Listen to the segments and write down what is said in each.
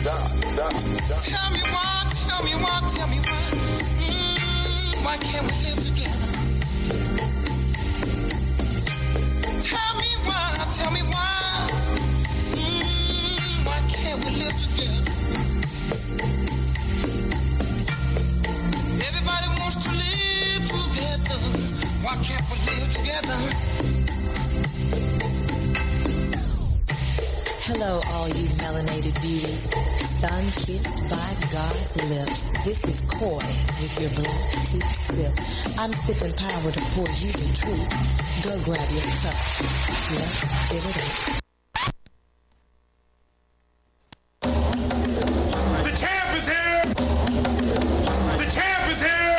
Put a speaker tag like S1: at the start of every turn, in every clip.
S1: Tell me why, tell me why, tell me why. Why can't we live together? Tell me why, tell me why. Why can't we live together? Everybody wants to live together. Why can't we live together?
S2: Hello, all you melanated beauties, sun-kissed by God's lips. This is Coy with your black tea sip. I'm sipping power to pour you the truth. Go grab your cup. Let's fill it up.
S3: The champ is here! The champ is here!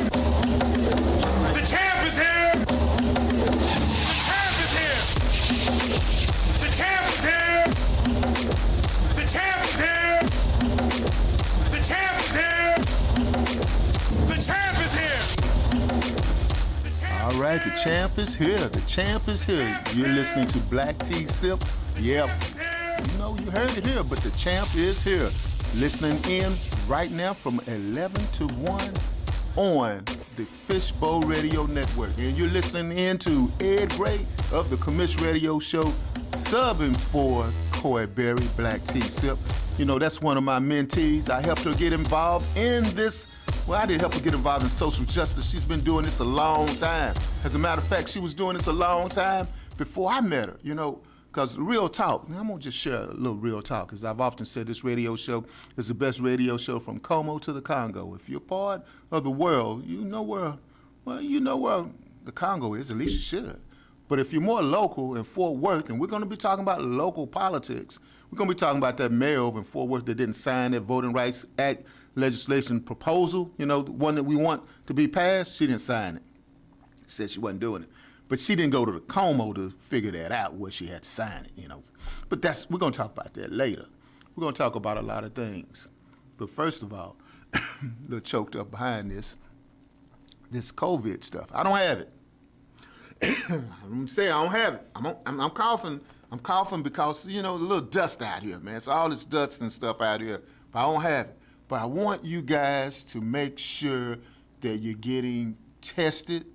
S3: The champ is here! The champ is here! The champ is here! The champ is here! The champ is here! The champ is here!
S4: All right, the champ is here. The champ is here. You're listening to Black Tea Sip. Yep. You know, you heard it here, but the champ is here. Listening in right now from 11 to 1 on the Fishbowl Radio Network. And you're listening in to Ed Gray of the Commish Radio Show, subbing for Coy Berry, Black Tea Sip. You know, that's one of my mentees. I helped her get involved in this. Well, I didn't help her get involved in social justice. She's been doing this a long time. As a matter of fact, she was doing this a long time before I met her, you know, because real talk, I'm going to just share a little real talk, because I've often said this radio show is the best radio show from Como to the Congo. If you're part of the world, you know where the Congo is, at least you should. But if you're more local in Fort Worth, and we're going to be talking about local politics, we're going to be talking about that mayor over in Fort Worth that didn't sign that Voting Rights Act legislation proposal, you know, the one that we want to be passed. She didn't sign it. Said she wasn't doing it. But she didn't go to the Como to figure that out where she had to sign it, you know. But we're going to talk about that later. We're going to talk about a lot of things. But first of all, a little choked up behind this COVID stuff. I don't have it. I'm gonna say I don't have it. I'm coughing. I'm coughing because, you know, a little dust out here, man. It's all this dust and stuff out here, but I don't have it. But I want you guys to make sure that you're getting tested.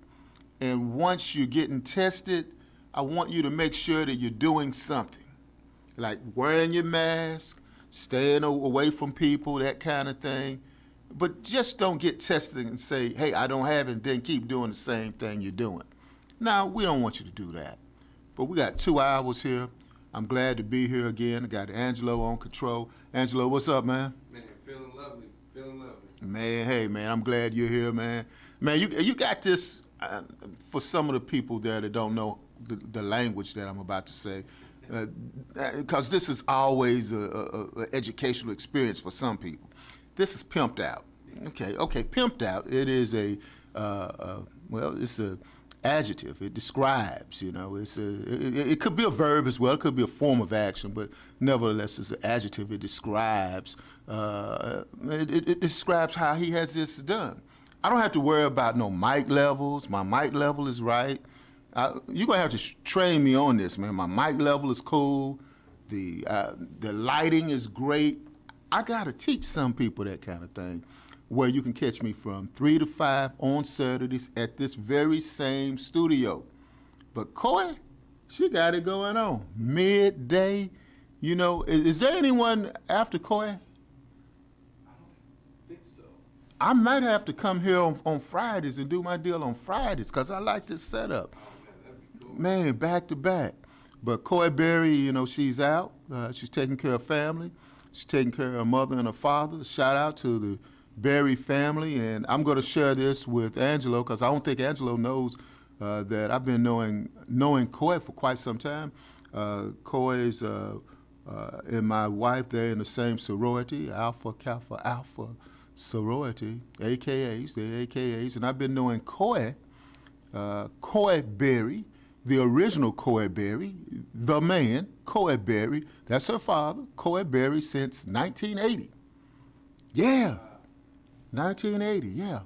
S4: And once you're getting tested, I want you to make sure that you're doing something. Like wearing your mask, staying away from people, that kind of thing. But just don't get tested and say, hey, I don't have it, and then keep doing the same thing you're doing. Now, we don't want you to do that. But we got 2 hours here. I'm glad to be here again. I got Angelo on control. Angelo, what's up, man?
S5: Man, feeling lovely, feeling lovely.
S4: Man, hey, man, I'm glad you're here, man. Man, you got this, for some of the people there that don't know the language that I'm about to say, because this is always an educational experience for some people. This is pimped out. Okay, pimped out. It is it's a adjective. It describes, you know, it could be a verb as well. It could be a form of action, but nevertheless, it's an adjective. It describes, it describes how he has this done. I don't have to worry about no mic levels. My mic level is right. You're gonna have to train me on this, man. My mic level is cool. The lighting is great. I gotta teach some people that kind of thing, where you can catch me from 3 to 5 on Saturdays at this very same studio. But Coy, she got it going on. Midday, you know, is there anyone after Coy?
S5: I don't think so.
S4: I might have to come here on Fridays and do my deal on Fridays, because I like this setup.
S5: Oh, man, that'd be cool.
S4: Man, back to back. But Coy Berry, you know, she's out. She's taking care of family. She's taking care of her mother and her father. Shout out to the Berry family. And I'm going to share this with Angelo, because I don't think Angelo knows that I've been knowing Coy for quite some time. Coy's and my wife, they're in the same sorority, Alpha Kappa Alpha sorority, AKAs, they're AKAs. And I've been knowing Coy Berry, the original Coy Berry, the man, Coy Berry, that's her father, Coy Berry, since 1980. Yeah, 1980, yeah.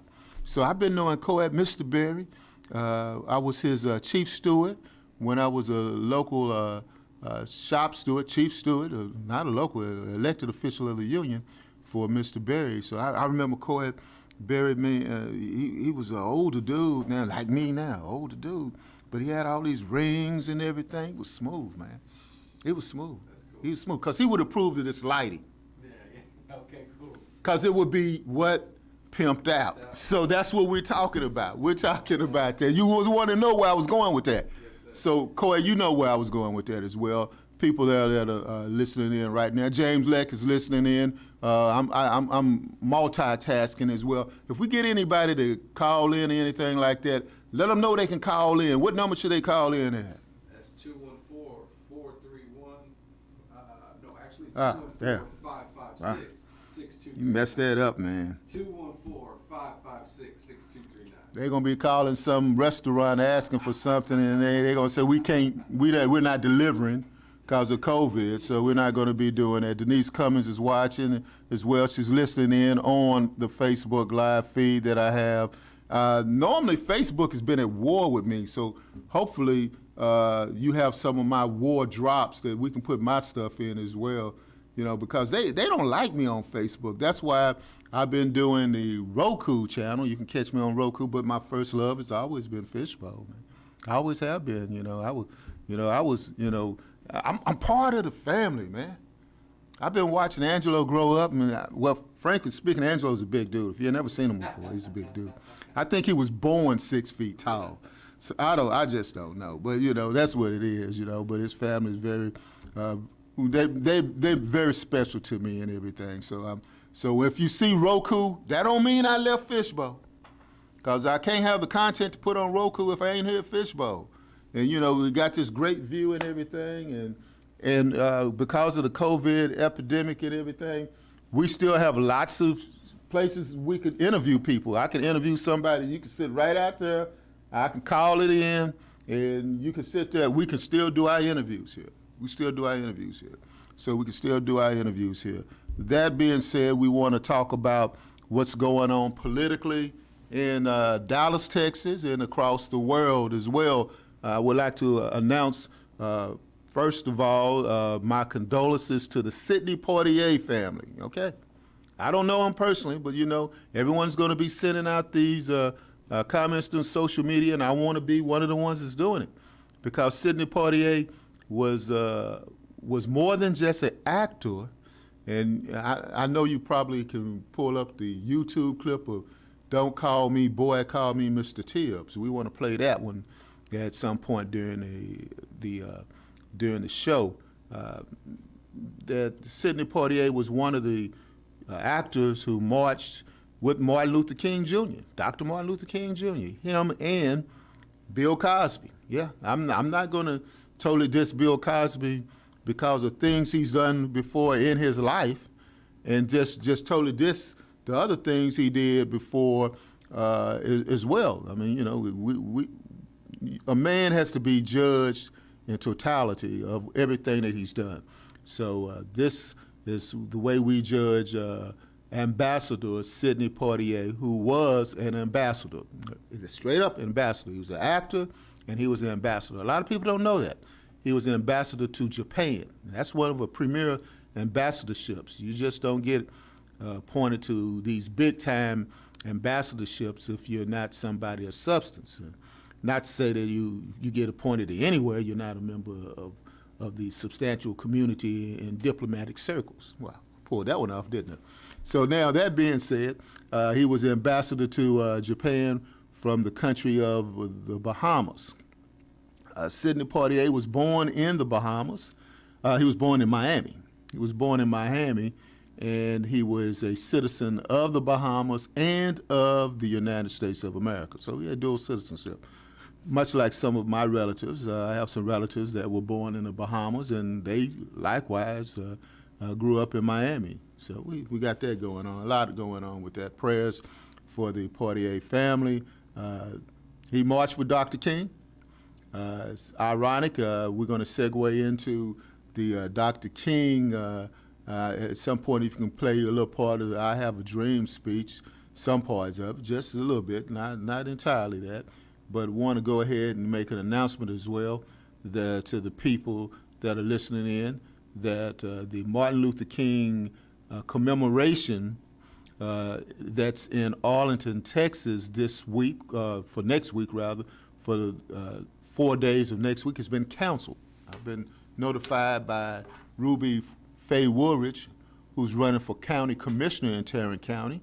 S4: So I've been knowing Coy, Mr. Berry. I was his chief steward when I was a local shop steward, chief steward, not a local, elected official of the union for Mr. Berry. So I remember Coy buried me. He was an older dude now, like me now, older dude. But he had all these rings and everything. It was smooth, man. It was smooth.
S5: That's cool.
S4: He was smooth, because he would approve of this lighting.
S5: Yeah. Okay, cool.
S4: Because it would be what? Pimped out. So that's what we're talking about. We're talking about that. You was want to know where I was going with that. So, Coy, you know where I was going with that as well. People that are listening in right now. James Leck is listening in. I'm multitasking as well. If we get anybody to call in or anything like that, let them know they can call in. What number should they call in at?
S5: That's 214-431. No, actually,
S4: yeah.
S5: 214-556-6239.
S4: You messed that up, man.
S5: 214-556-6239.
S4: They're gonna be calling some restaurant asking for something, and they're gonna say we're not delivering because of COVID, so we're not gonna be doing that. Denise Cummings is watching as well. She's listening in on the Facebook live feed that I have. Normally Facebook has been at war with me, so hopefully you have some of my war drops that we can put my stuff in as well. You know, because they don't like me on Facebook. That's why I've been doing the Roku channel. You can catch me on Roku, but my first love has always been Fishbowl, man. I always have been. I'm part of the family, man. I've been watching Angelo grow up, and well, frankly speaking, Angelo's a big dude. If you've never seen him before, he's a big dude. I think he was born 6 feet tall. So I just don't know. But that's what it is. But his family is very. They're very special to me and everything. So if you see Roku, that don't mean I left Fishbowl, because I can't have the content to put on Roku if I ain't here at Fishbowl. And we got this great view and everything, and because of the COVID epidemic and everything, we still have lots of places we could interview people. I can interview somebody. You can sit right out there. I can call it in, and you can sit there. We can still do our interviews here. We still do our interviews here. So we can still do our interviews here. That being said, we want to talk about what's going on politically in Dallas, Texas, and across the world as well. I would like to announce, first of all, my condolences to the Sidney Poitier family, okay? I don't know them personally, but everyone's going to be sending out these comments through social media, and I want to be one of the ones that's doing it, because Sidney Poitier was more than just an actor, and I know you probably can pull up the YouTube clip of "Don't Call Me Boy, Call Me Mr. Tibbs." We want to play that one at some point during the show. That Sidney Poitier was one of the actors who marched with Martin Luther King Jr., Dr. Martin Luther King Jr., him and Bill Cosby. Yeah, I'm not going to totally diss Bill Cosby because of things he's done before in his life, and just totally diss the other things he did before as well. I mean, a man has to be judged in totality of everything that he's done. So this is the way we judge Ambassador Sidney Poitier, who was an ambassador, a straight up ambassador. He was an actor, and he was an ambassador. A lot of people don't know that. He was an ambassador to Japan. That's one of the premier ambassadorships. You just don't get appointed to these big-time ambassadorships if you're not somebody of substance. Not to say that you get appointed to anywhere, you're not a member of the substantial community in diplomatic circles. Wow, pulled that one off, didn't I? So now, that being said, he was ambassador to Japan from the country of the Bahamas. Sidney Poitier was born in the Bahamas. He was born in Miami. And he was a citizen of the Bahamas and of the United States of America. So he had dual citizenship. Much like some of my relatives, I have some relatives that were born in the Bahamas, and they likewise grew up in Miami. So we got that going on, a lot going on with that. Prayers for the Poitier family. He marched with Dr. King. It's ironic, we're going to segue into the Dr. King. At some point, if you can play a little part of the I Have a Dream speech, some parts of it, just a little bit, not entirely that, but want to go ahead and make an announcement as well to the people that are listening in that the Martin Luther King commemoration that's in Arlington, Texas this week, for next week rather, for the 4 days of next week has been canceled. I've been notified by Ruby Faye Woolridge, who's running for county commissioner in Tarrant County,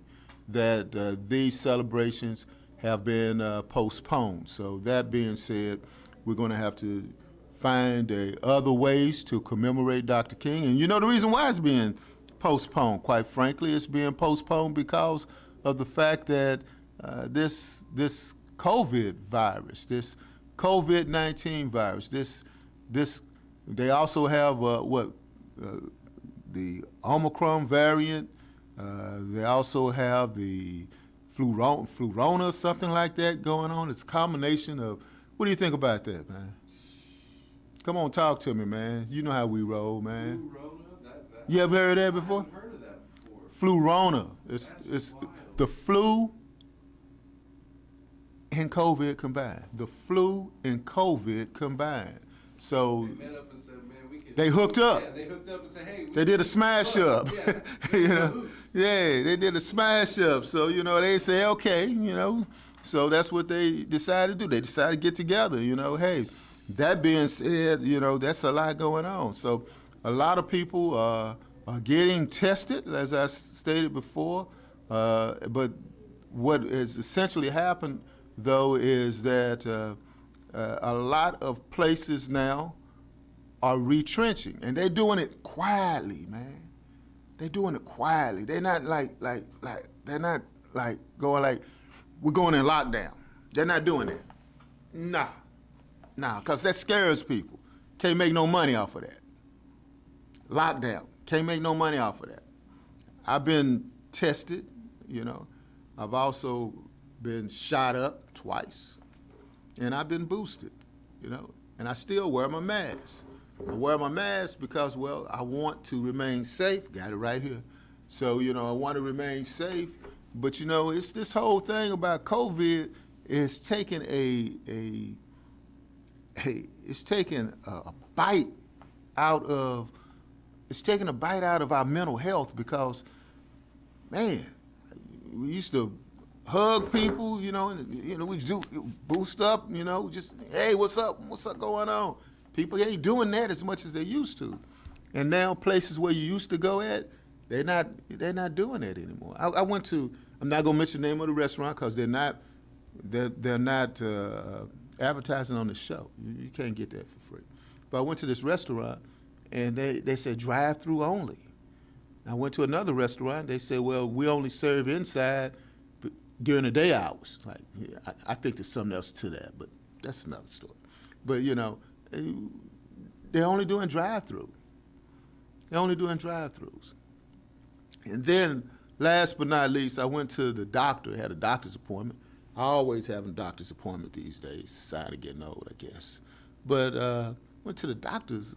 S4: that these celebrations have been postponed. So that being said, we're going to have to find other ways to commemorate Dr. King. And you know the reason why it's being postponed, quite frankly, it's being postponed because of the fact that this COVID virus, this COVID-19 virus, this they also have the Omicron variant. They also have the Flurona, something like that going on. It's a combination of, what do you think about that, man? Come on, talk to me, man. You know how we roll, man.
S5: Flurona?
S4: You ever heard of that before?
S5: I haven't heard of that before.
S4: Flurona.
S5: That's
S4: It's
S5: wild.
S4: the flu and COVID combined. The flu and COVID combined. So
S5: They met up and said, man, we could.
S4: they hooked up.
S5: Yeah, they hooked up and said, hey.
S4: They did a smash up.
S5: Yeah.
S4: You know, yeah, they did a smash up. So, you know, they say, okay, you know, so that's what they decided to do. They decided to get together, you know, hey, that being said, you know, that's a lot going on. So a lot of people are getting tested, as I stated before, but what has essentially happened, though, is that a lot of places now are retrenching, and they're doing it quietly, man. They're doing it quietly. They're not they're not like going like, we're going in lockdown. They're not doing that. Nah, because that scares people. Can't make no money off of that. Lockdown, can't make no money off of that. I've been tested, you know. I've also been shot up twice, and I've been boosted, you know, and I still wear my mask. I wear my mask because, well, I want to remain safe. Got it right here. So, you know, I want to remain safe. But, you know, it's this whole thing about COVID is taking it's taking a bite out of our mental health because, man, we used to hug people, you know, and we do boost up, you know, just, hey, what's up going on? People ain't doing that as much as they used to. And now places where you used to go at, they're not doing that anymore. I went to, I'm not gonna mention the name of the restaurant because they're not advertising on the show. You can't get that for free. But I went to this restaurant and they said drive-through only. I went to another restaurant, they said, well, we only serve inside during the day hours. Like, yeah, I think there's something else to that, but that's another story. But, you know, they're only doing drive-through. They're only doing drive-throughs. And then, last but not least, I went to the doctor, had a doctor's appointment. I always have a doctor's appointment these days, sign of getting old, I guess. But went to the doctor's,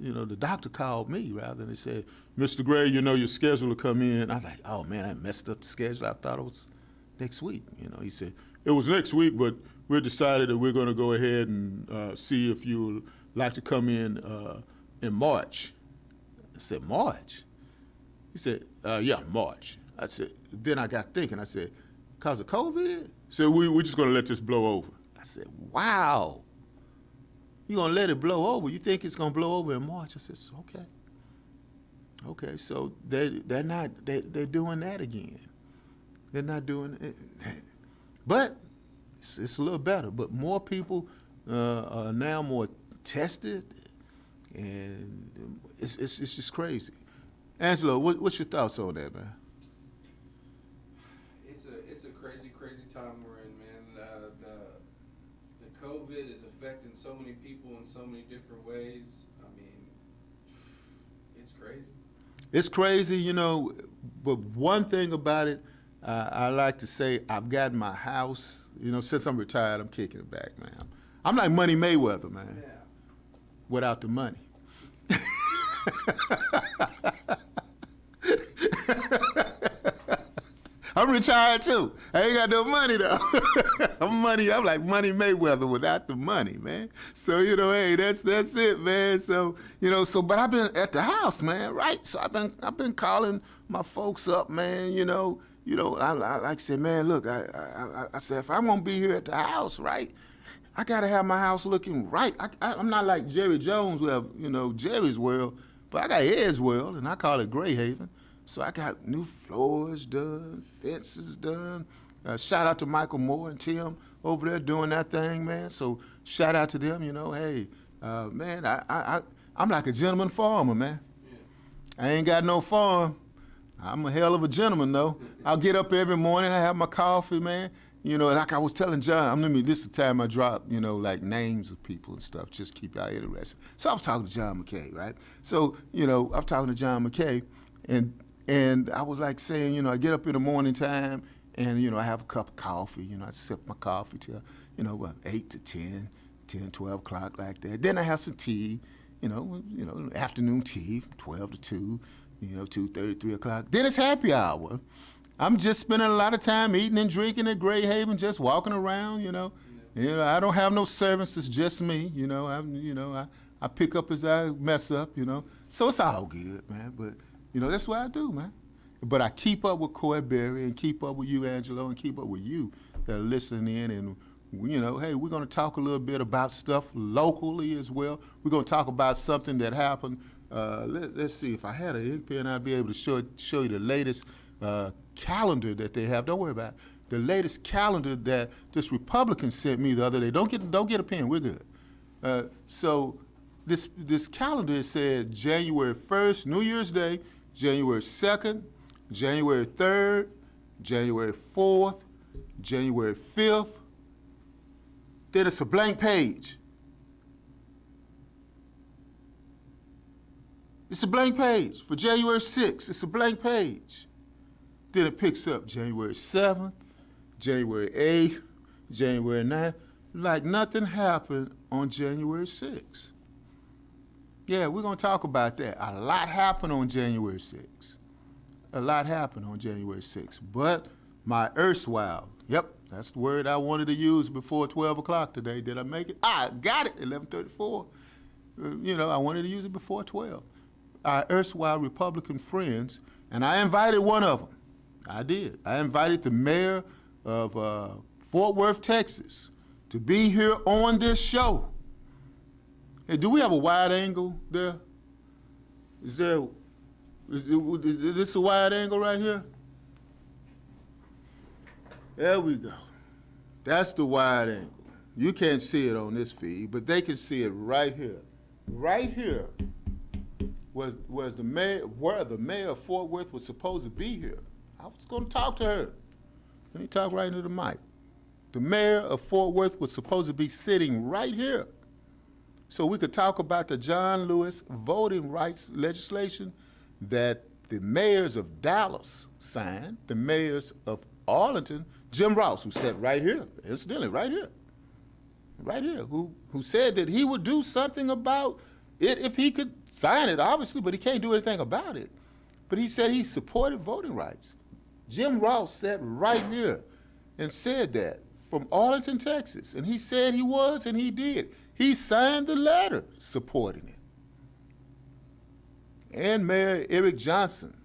S4: you know, the doctor called me, rather, and they said, Mr. Gray, you know, your schedule will come in. I was like, oh, man, I messed up the schedule. I thought it was next week. You know, he said, it was next week, but we decided that we're going to go ahead and see if you would like to come in March. I said, March? He said, yeah, March. I said, then I got thinking, I said, because of COVID? He said, we're just going to let this blow over. I said, wow. You're going to let it blow over? You think it's going to blow over in March? I said, okay. Okay, so they're doing that again. They're not doing it. But it's a little better. But more people are now more tested, and it's just crazy. Angelo, what's your thoughts on that, man?
S5: It's a crazy time we're in, man. The COVID is affecting so many people in so many different ways. I mean, it's crazy.
S4: It's crazy, you know, but one thing about it, I like to say I've got my house, you know, since I'm retired, I'm kicking it back, man. I'm like Money Mayweather, man,
S5: Yeah.
S4: without the money. I'm retired too. I ain't got no money though. I'm like Money Mayweather without the money, man. So, hey, that's it, man. So, but I've been at the house, man, right? So I've been calling my folks up, man, I like I said, man, look, I said, if I'm gonna be here at the house, right, I gotta have my house looking right. I'm not like Jerry Jones, who have, Jerry's World, but I got Ed's World, and I call it Gray Haven. So I got new floors done, fences done. Shout out to Michael Moore and Tim over there doing that thing, man. So shout out to them, hey, man, I'm like a gentleman farmer, man. Yeah. I ain't got no farm. I'm a hell of a gentleman, though. I'll get up every morning, I have my coffee, man. Like I was telling John, this is the time I drop, like names of people and stuff, just keep y'all interested. So I was talking to John McKay, right? So, I'm talking to John McKay, and I was like saying, I get up in the morning time, and, I have a cup of coffee, I sip my coffee till, 8 to 10, 12 o'clock like that. Then I have some tea, afternoon tea, 12 to 2, 2:30, 3 o'clock. Then it's happy hour. I'm just spending a lot of time eating and drinking at Gray Haven, just walking around, I don't have no servants, it's just me, I pick up as I mess up, So it's all good, man, but, that's what I do, man. But I keep up with Coy Berry and keep up with you, Angelo, and keep up with you that are listening in, and, hey, we're going to talk a little bit about stuff locally as well. We're going to talk about something that happened. Let's see, if I had an ink pen, I'd be able to show you the latest calendar that they have. Don't worry about it. The latest calendar that this Republican sent me the other day. Don't get a pen. We're good. So this calendar said January 1st, New Year's Day, January 2nd, January 3rd, January 4th, January 5th. Then it's a blank page. It's a blank page. For January 6th, it's a blank page. Then it picks up January 7th, January 8th, January 9th. Like nothing happened on January 6th. Yeah, we're going to talk about that. A lot happened on January 6th. A lot happened on January 6th. But my erstwhile, yep, that's the word I wanted to use before 12 o'clock today. Did I make it? I got it, 11:34. I wanted to use it before 12. Our erstwhile Republican friends, and I invited one of them. I did. I invited the mayor of Fort Worth, Texas, to be here on this show. Hey, do we have a wide angle there? Is this a wide angle right here? There we go. That's the wide angle. You can't see it on this feed, but they can see it right here. Right here was the mayor, where the mayor of Fort Worth was supposed to be here. I was going to talk to her. Let me talk right into the mic. The mayor of Fort Worth was supposed to be sitting right here, so we could talk about the John Lewis voting rights legislation that the mayors of Dallas signed, the mayors of Arlington, Jim Ross, who sat right here, incidentally, right here, who said that he would do something about it if he could sign it, obviously, but he can't do anything about it. But he said he supported voting rights. Jim Ross sat right here and said that from Arlington, Texas, and he said he was, and he did. He signed the letter supporting it. And Mayor Eric Johnson,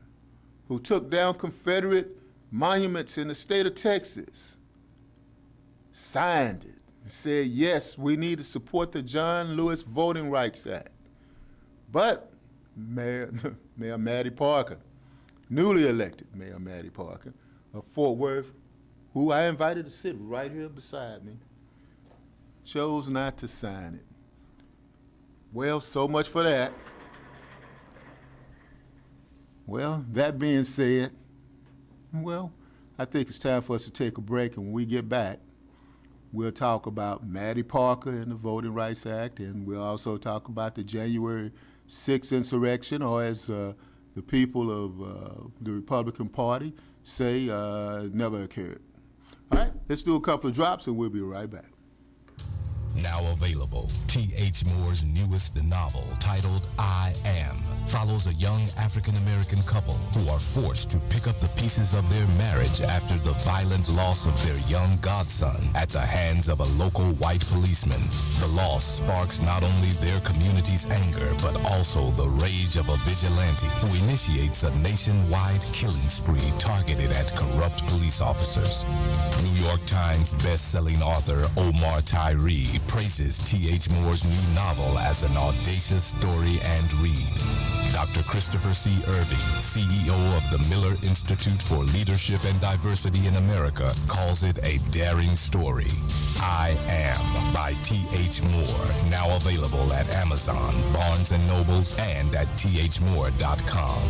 S4: who took down Confederate monuments in the state of Texas, signed it and said, yes, we need to support the John Lewis Voting Rights Act. But Mayor Maddie Parker, newly elected Mayor Maddie Parker of Fort Worth, who I invited to sit right here beside me, chose not to sign it. Well, so much for that. Well, that being said, I think it's time for us to take a break, and when we get back, we'll talk about Maddie Parker and the Voting Rights Act, and we'll also talk about the January 6th insurrection, or as the people of the Republican Party say, never occurred. All right, let's do a couple of drops, and we'll be right back.
S6: Now available, T.H. Moore's newest novel, titled I Am, follows a young African-American couple who are forced to pick up the pieces of their marriage after the violent loss of their young godson at the hands of a local white policeman. The loss sparks not only their community's anger, but also the rage of a vigilante who initiates a nationwide killing spree targeted at corrupt police officers. New York Times best-selling author Omar Tyree praises T.H. Moore's new novel as an audacious story and read. Dr. Christopher C. Irving, CEO of the Miller Institute for Leadership and Diversity in America, calls it a daring story. I Am by T.H. Moore, now available at Amazon, Barnes & Nobles, and at thmoore.com.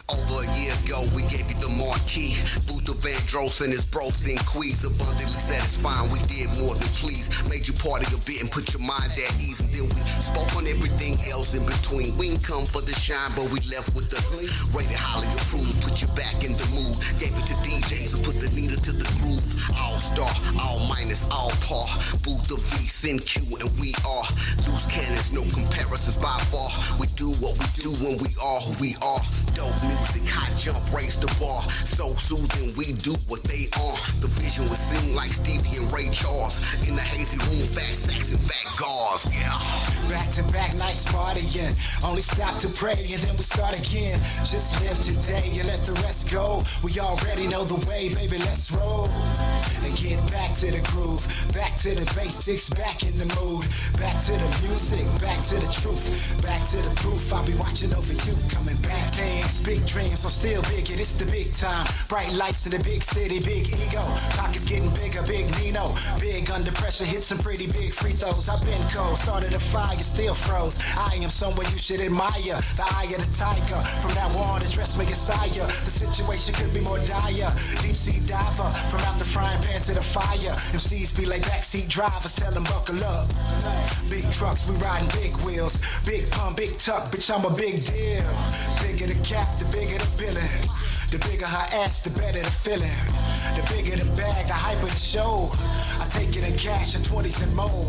S7: Over a year ago, we gave you the marquee. Booth of Vandross and his bros and queens. Abundantly satisfying, we did more than please. Made you part of your bit and put your mind at ease. And then we spoke on everything else in between. We ain't come for the shine, but we left with the rated highly approved. Put you back in the mood. Gave it to DJs and put the needle to the groove. All star, all minus, all par. Booth of V, Sin Q, and we are loose cannons, no comparisons by far. We do what we do when we are who we are. Dope music, high jump, raise the bar. So soothing, we do what they are. The vision would seem like Stevie and Ray Charles. In the hazy room, fat sacks and fat gauze. Yeah.
S8: Back to back nights partying. Only stop to pray and then we start again. Just live today and let the rest go. We already know the way, baby, let's roll. And get back to the groove. Back to the basics, back in the mood. Back to the music, back to the truth. Back to the proof, I'll be watching over you. Coming back, things, big dreams, I'm still big, it's the big time. Bright lights in the big city, big ego. Pockets getting bigger, big Nino. Big under pressure, hit some pretty big free throws. I've been cold, started a fire, still froze. I am someone you should admire. The eye of the tiger. From now on, address me as sire. The situation could be more dire. Deep sea diver. From out the frying pan to the fire. MCs be like backseat drivers, tell them buckle up. Big trucks, we riding big wheels. Big pump, big tuck, bitch, I'm a big deal. Bigger the cap, the bigger the billing. The bigger her ass, the better the feeling. The bigger the bag, the hyper the show. I take it in cash and 20s and more.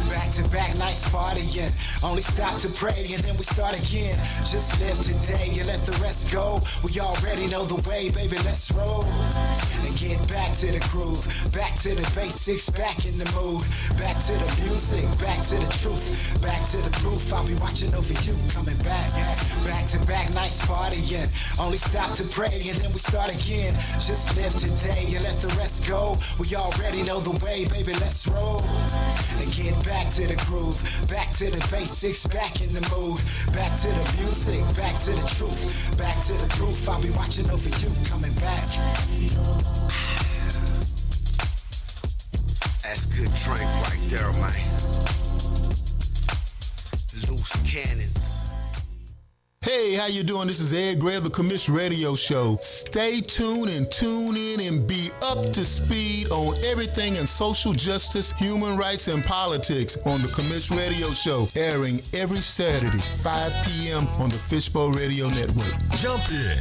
S8: Back to back nights partying. Only stop to pray and then we start again. Just live today and let the rest go. We already know the way, baby, let's roll. And get back to the groove. Back to the basics, back in the mood. Back to the music, back to the truth. Back to the proof, I'll be watching over you coming back. Back to back nights partying. Only stop to pray and then we start again. Just live today and let the rest go. We already know the way, baby, let's roll. And get back to the groove. Back to the basics, back in the mood. Back to the music, back to the truth. Back to the proof, I'll be watching over you coming back.
S7: That's good drink right there, man. Loose cannons.
S4: Hey, how you doing? This is Ed Gray of the Commish Radio Show. Stay tuned and tune in and be up to speed on everything in social justice, human rights, and politics on the Commish Radio Show, airing every Saturday, 5 p.m. on the Fishbowl Radio Network.
S6: Jump in.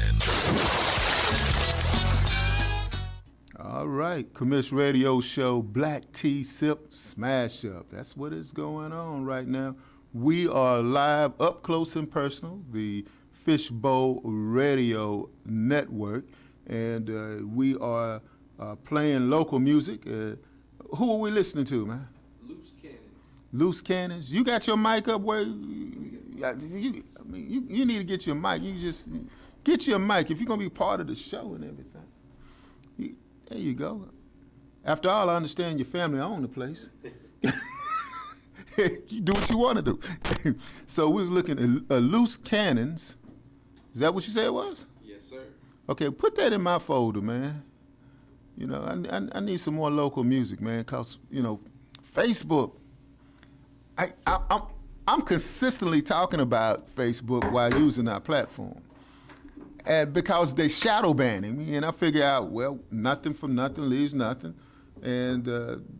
S4: All right, Commish Radio Show, Black Tea Sip Smash Up. That's what is going on right now. We are live, up close and personal, the Fishbowl Radio Network, and we are playing local music. Who are we listening to, man?
S5: Loose Cannons.
S4: Loose Cannons. You got your mic up where you need to get your mic. You just get your mic if you're going to be part of the show and everything. There you go. After all, I understand your family own the place. You do what you want to do. So we was looking at Loose Cannons. Is that what you said it was?
S5: Yes, sir.
S4: Okay, put that in my folder, man. You know, I need some more local music, man, because, you know, Facebook, I'm consistently talking about Facebook while using our platform. And because they shadow banning me, and I figure out, well, nothing from nothing leaves nothing. And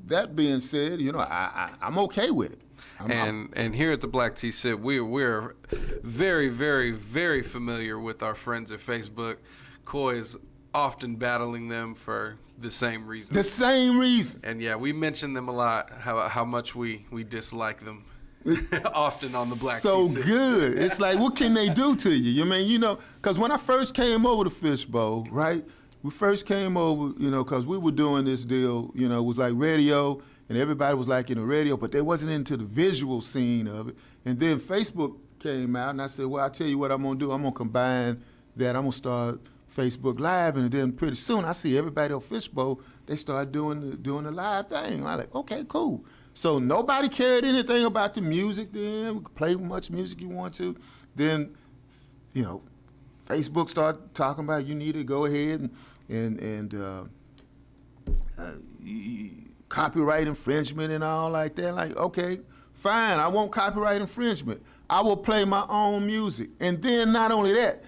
S4: that being said, you know, I'm okay with it.
S5: And here at the Black Tea Sip, we're very, very, very familiar with our friends at Facebook. Coy is often battling them for the same reason.
S4: The same reason.
S5: And yeah, we mention them a lot, how much we dislike them. Often on the Black
S4: So
S5: Tea
S4: good. It's like, what can they do to you? You mean, because when I first came over to Fishbowl, right? We first came over, because we were doing this deal, it was like radio, and everybody was like in the radio, but they wasn't into the visual scene of it. And then Facebook came out, and I said, well, I'll tell you what I'm going to do. I'm going to combine that. I'm going to start Facebook Live, and then pretty soon I see everybody on Fishbowl, they start doing the live thing. I'm like, okay, cool. So nobody cared anything about the music then. We could play much music you want to. Then, Facebook started talking about you need to go ahead and copyright infringement and all like that. Like, okay, fine, I won't copyright infringement. I will play my own music. And then not only that,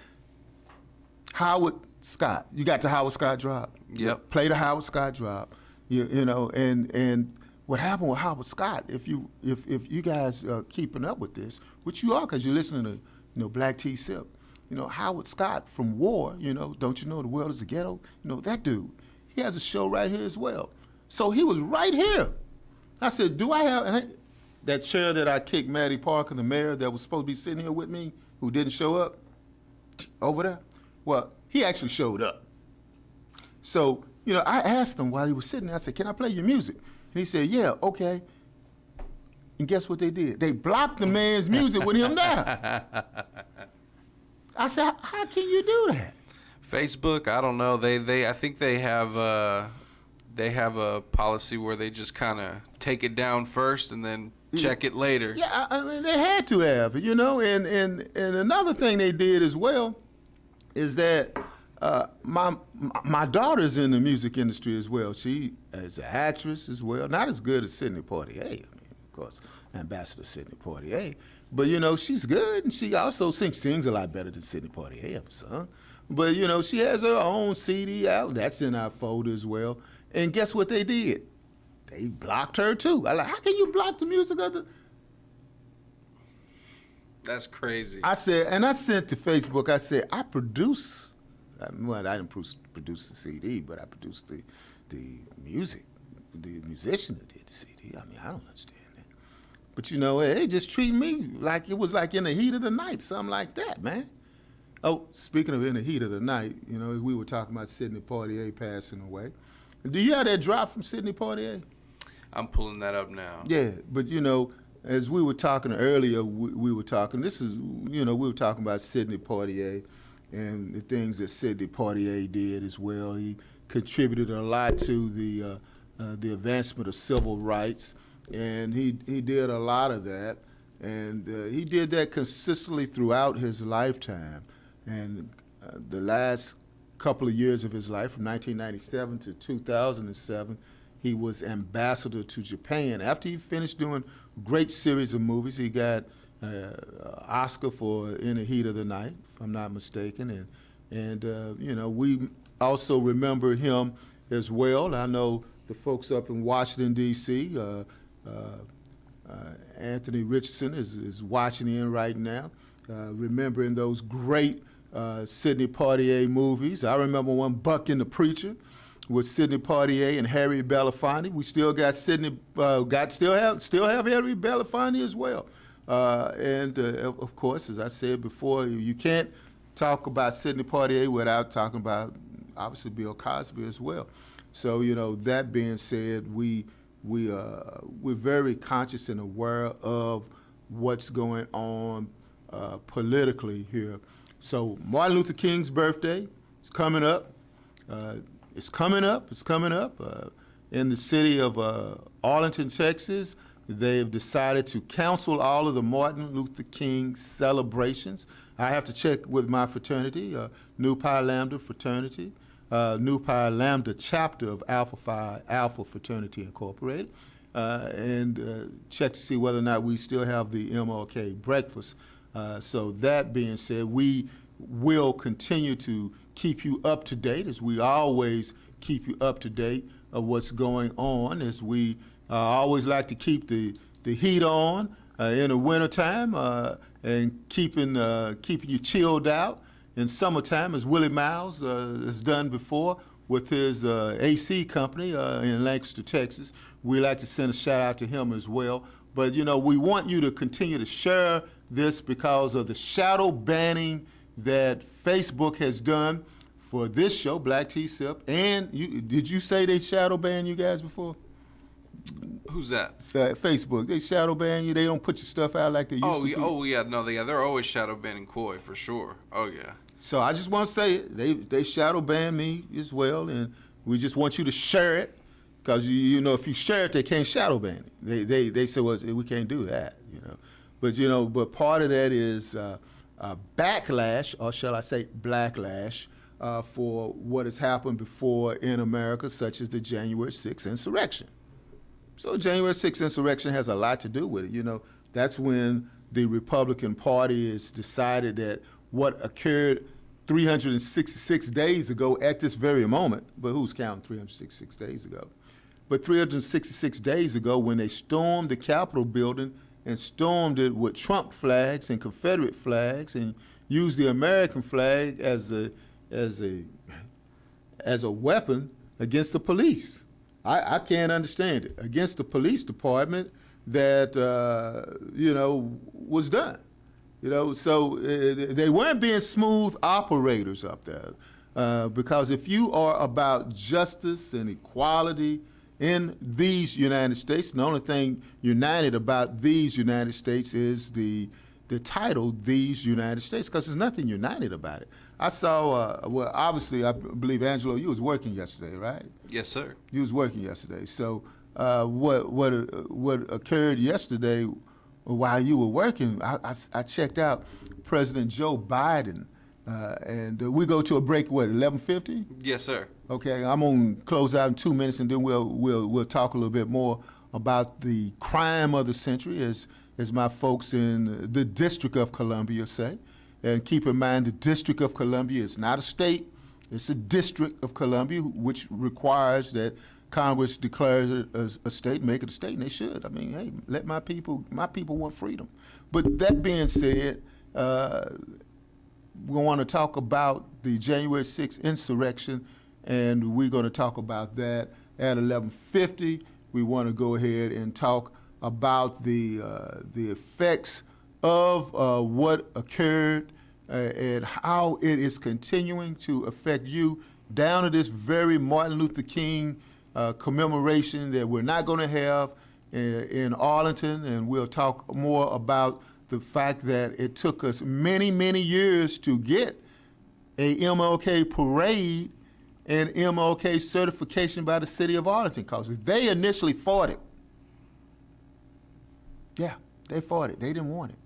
S4: Howard Scott. You got the Howard Scott drop.
S5: Yep.
S4: Play the Howard Scott drop. And what happened with Howard Scott, if you guys are keeping up with this, which you are because you're listening to Black Tea Sip, Howard Scott from War, Don't You Know the World is a Ghetto? That dude, he has a show right here as well. So he was right here. I said, do I have, that chair that I kicked Maddie Parker, the mayor that was supposed to be sitting here with me, who didn't show up over there? Well, he actually showed up. So, I asked him while he was sitting there, I said, can I play your music? And he said, yeah, okay. And guess what they did? They blocked the man's music with him there. I said, how can you do that?
S5: Facebook, I don't know. I think they have a policy where they just kind of take it down first and then check it later.
S4: Yeah, I mean, they had to have, and another thing they did as well is that my daughter's in the music industry as well. She is an actress as well, not as good as Sidney Poitier. I mean, of course, Ambassador Sidney Poitier. But, she's good, and she also sings a lot better than Sidney Poitier ever sung. But, she has her own CD out. That's in our folder as well. And guess what they did? They blocked her, too. I'm like, how can you block the music of the...
S5: That's crazy.
S4: I said, and I sent to Facebook, I said, I didn't produce the CD, but I produced the music, the musician that did the CD. I mean, I don't understand that. But they just treat me like it was like in the heat of the night, something like that, man. Oh, speaking of in the heat of the night, we were talking about Sidney Poitier passing away. Do you have that drop from Sidney Poitier?
S5: I'm pulling that up now.
S4: Yeah, but as we were talking earlier, we were talking, we were talking about Sidney Poitier and the things that Sidney Poitier did as well. He contributed a lot to the advancement of civil rights, and he did a lot of that, and he did that consistently throughout his lifetime. And the last couple of years of his life, from 1997 to 2007, he was ambassador to Japan. After he finished doing a great series of movies, he got Oscar for In the Heat of the Night, if I'm not mistaken. And we also remember him as well. I know the folks up in Washington, D.C., Anthony Richardson is watching in right now, remembering those great Sidney Poitier movies. I remember one, Buck and the Preacher, with Sidney Poitier and Harry Belafonte. We still got still have Harry Belafonte as well. And of course, as I said before, you can't talk about Sidney Poitier without talking about obviously Bill Cosby as well. So that being said, we're very conscious and aware of what's going on politically here. So Martin Luther King's birthday is coming up. It's coming up. In the city of Arlington, Texas, they've decided to cancel all of the Martin Luther King celebrations. I have to check with my fraternity, Nu Pi Lambda fraternity, Nu Pi Lambda chapter of Alpha Phi Alpha Fraternity Incorporated, and check to see whether or not we still have the MLK breakfast. So that being said, we will continue to keep you up to date, as we always keep you up to date of what's going on, as we always like to keep the heat on in the wintertime and keeping you chilled out. in summertime, as Willie Miles has done before with his AC company in Lancaster, Texas. We like to send a shout out to him as well. But, you know, we want you to continue to share this because of the shadow banning that Facebook has done for this show, Black Tea Sip. And did you say they shadow banned you guys before?
S5: Who's that?
S4: Facebook. They shadow ban you. They don't put your stuff out like they used to.
S5: They're always shadow banning Koi for sure. Oh yeah. So
S4: I just want to say they shadow ban me as well, and we just want you to share it because you know if you share it, they can't shadow ban it. They say well we can't do that, you know. But part of that is backlash, or shall I say blacklash, for what has happened before in America, such as the January 6th insurrection. So January 6th insurrection has a lot to do with it. You know, that's when the Republican Party has decided that what occurred 366 days ago at this very moment, but who's counting 366 days ago? But 366 days ago when they stormed the Capitol building and stormed it with Trump flags and Confederate flags and used the American flag as a weapon against the police. I can't understand it. Against the police department that, was done. You know, so they weren't being smooth operators up there. Because if you are about justice and equality in these United States, the only thing united about these United States is the title, These United States, because there's nothing united about it. I saw, obviously, I believe, Angelo, you was working yesterday, right?
S5: Yes, sir.
S4: You was working yesterday. So what occurred yesterday while you were working, I checked out President Joe Biden, and we go to a break, 11:50?
S5: Yes, sir.
S4: Okay, I'm gonna close out in 2 minutes, and then we'll talk a little bit more about the crime of the century, as my folks in the District of Columbia say. And keep in mind, the District of Columbia is not a state; it's a District of Columbia, which requires that Congress declares it as a state, make it a state, and they should. I mean, hey, let my people want freedom. But that being said, we want to talk about the January 6th insurrection, and we're going to talk about that at 11:50. We want to go ahead and talk about the effects of what occurred and how it is continuing to affect you down to this very Martin Luther King commemoration that we're not going to have in Arlington, and we'll talk more about the fact that it took us many, many years to get a MLK Parade and MLK certification by the city of Arlington, because they initially fought it. Yeah, they fought it. They didn't want it.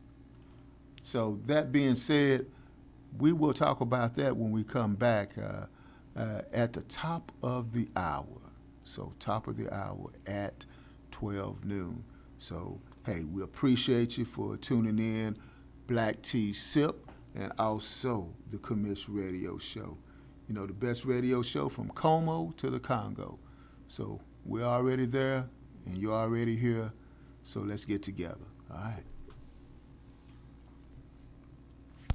S4: So that being said, we will talk about that when we come back at the top of the hour. So top of the hour at 12 noon. So, hey, we appreciate you for tuning in, Black Tea Sip, and also the Commish Radio Show. You know, the best radio show from Como to the Congo. So we're already there, and you're already here, so let's get together, all right?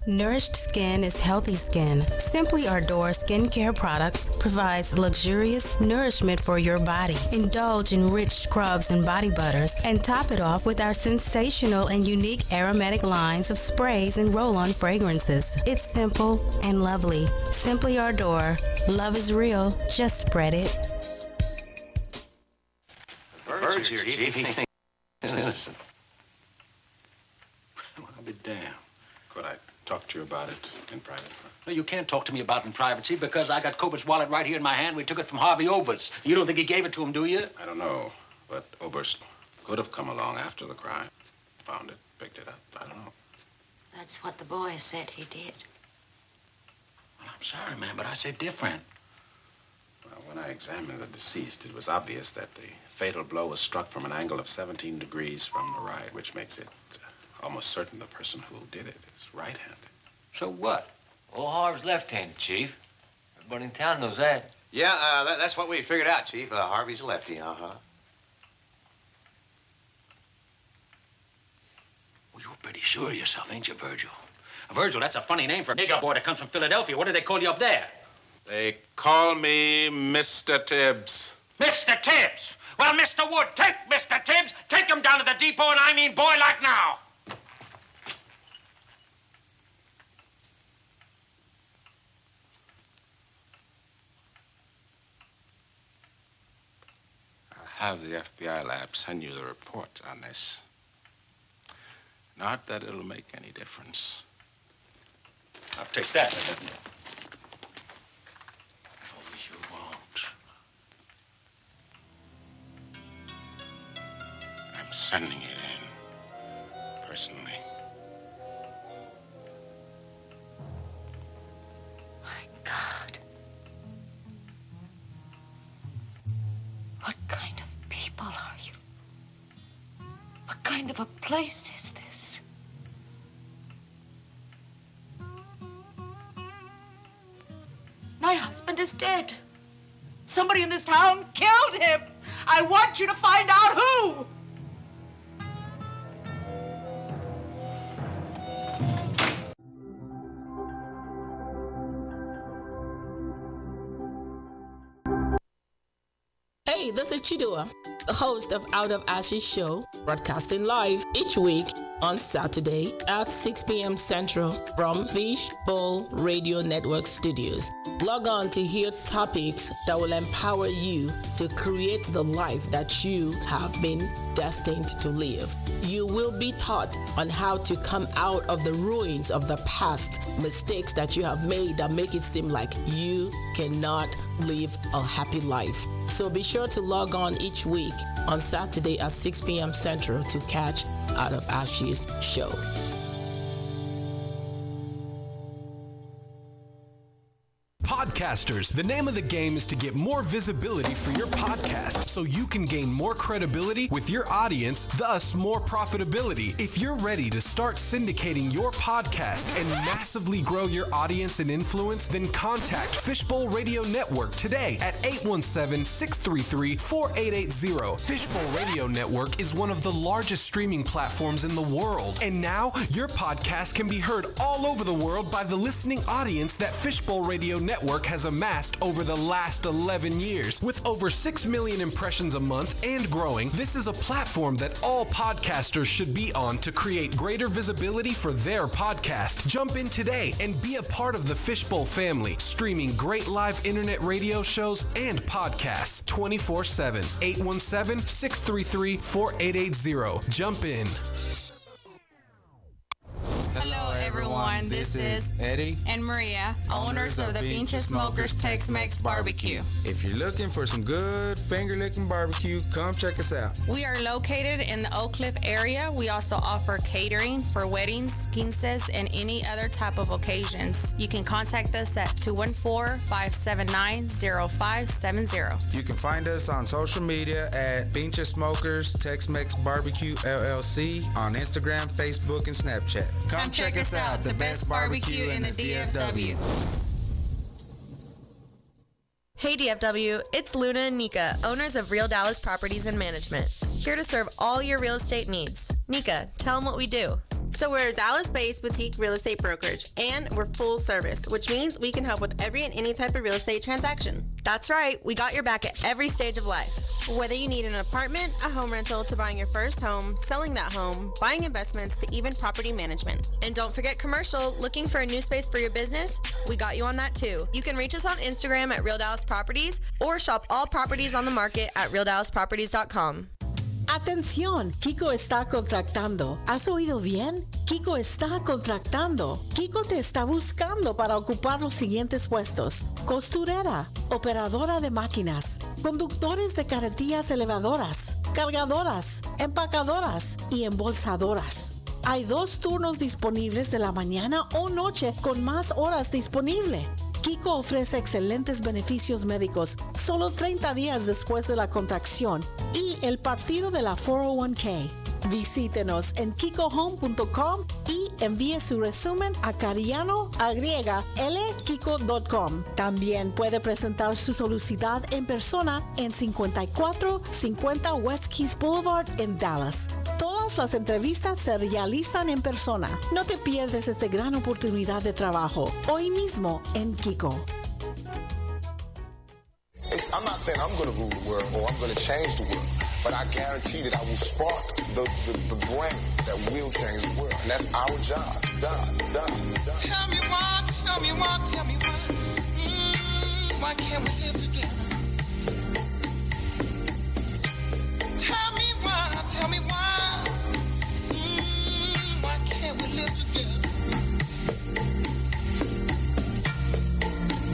S9: Nourished skin is healthy skin. Simply Ardor skincare products provides luxurious nourishment for your body. Indulge in rich scrubs and body butters, and top it off with our sensational and unique aromatic lines of sprays and roll-on fragrances. It's simple and lovely. Simply Ardor. Love is real. Just spread it.
S10: Bird's here, Chief. He thinks he's innocent.
S11: Well, I'll be damned. Could I talk to you about it in private?
S10: No, you can't talk to me about it in privacy because I got Cobert's wallet right here in my hand. We took it from Harvey Oberst. You don't think he gave it to him, do you?
S11: I don't know, but Oberst could have come along after the crime, found it, picked it up. I don't know.
S12: That's what the boy said he did.
S10: Well, I'm sorry, man, but I say different.
S11: Well, when I examined the deceased, it was obvious that the fatal blow was struck from an angle of 17 degrees from the right, which makes it almost certain the person who did it is right-handed.
S10: So what?
S13: Old Harv's left-handed, Chief. Everybody in town knows that.
S14: Yeah, that's what we figured out, Chief. Harvey's a lefty,
S10: Well, you're pretty sure of yourself, ain't you, Virgil? Virgil, that's a funny name for a nigger boy that comes from Philadelphia. What do they call you up there?
S11: They call me Mr. Tibbs.
S10: Mr. Tibbs! Well, Mr. Wood, take Mr. Tibbs, take him down to the depot, and I mean boy like now.
S11: Have the FBI lab send you the report on this. Not that it'll make any difference.
S10: I'll take that.
S11: Oh, you won't. I'm sending it in, personally.
S12: My God. What kind of people are you? What kind of a place is this? My husband is dead. Somebody in this town killed him. I want you to find out who.
S15: Hey, this is Chidua, the host of Out of Ashes Show, broadcasting live each week on Saturday at 6 p.m. Central from Fishbowl Radio Network Studios. Log on to hear topics that will empower you to create the life that you have been destined to live. You will be taught on how to come out of the ruins of the past, mistakes that you have made that make it seem like you cannot live a happy life. So be sure to log on each week on Saturday at 6 p.m. Central to catch Out of Ashes Show.
S16: Podcasters, the name of the game is to get more visibility for your podcast so you can gain more credibility with your audience, thus more profitability. If you're ready to start syndicating your podcast and massively grow your audience and influence, then contact Fishbowl Radio Network today at 817-633-4880. Fishbowl Radio Network is one of the largest streaming platforms in the world, and now your podcast can be heard all over the world by the listening audience that Fishbowl Radio Network has amassed over the last 11 years. With over 6 million impressions a month and growing, this is a platform that all podcasters should be on to create greater visibility for their podcast. Jump in today and be a part of the Fishbowl family, streaming great live internet radio shows and podcasts 24/7. 817-633-4880. Jump in.
S17: Hello everyone, this is
S18: Eddie
S17: and Maria, owners of the Pinches Smokers Tex-Mex Barbecue.
S18: If you're looking for some good finger-licking barbecue, come check us out.
S17: We are located in the Oak Cliff area. We also offer catering for weddings, quinces, and any other type of occasions. You can contact us at 214-579-0570.
S18: You can find us on social media at Pinches Smokers Tex-Mex Barbecue LLC on Instagram, Facebook, and Snapchat.
S17: Come check us out, the best barbecue in the DFW.
S19: Hey DFW, it's Luna and Nika, owners of Real Dallas Properties and Management, here to serve all your real estate needs. Nika, tell them what we do.
S20: So we're a Dallas-based boutique real estate brokerage, and we're full service, which means we can help with every and any type of real estate transaction.
S19: That's right, we got your back at every stage of life.
S20: Whether you need an apartment, a home rental, to buying your first home, selling that home, buying investments, to even property management.
S19: And don't forget commercial, looking for a new space for your business? We got you on that too. You can reach us on Instagram at Real Dallas Properties or shop all properties on the market at RealDallasProperties.com.
S2: Atención, Kiko está contratando. ¿Has oído bien? Kiko está contratando. Kiko te está buscando para ocupar los siguientes puestos: costurera, operadora de máquinas, conductores de carretillas elevadoras, cargadoras, empacadoras y embolsadoras. Hay 2 turnos disponibles de la mañana o noche con más horas disponible. Kiko ofrece excelentes beneficios médicos solo 30 días después de la contracción y el partido de la 401k. Visítenos en kikohome.com y envíe su resumen a cariano@lkiko.com. También puede presentar su solicitud en persona en 5450 West Keys Boulevard en Dallas. Todas
S21: Todas las entrevistas se realizan en persona. No te pierdes esta gran oportunidad de trabajo hoy mismo en Kiko.
S22: I'm not saying I'm going to rule the world or I'm going to change the world, but I guarantee that I will spark the brain that will change the world. And that's our job.
S1: Tell me why, tell me why, tell me why. Why can't we live together? Tell me why. Why can't we live together?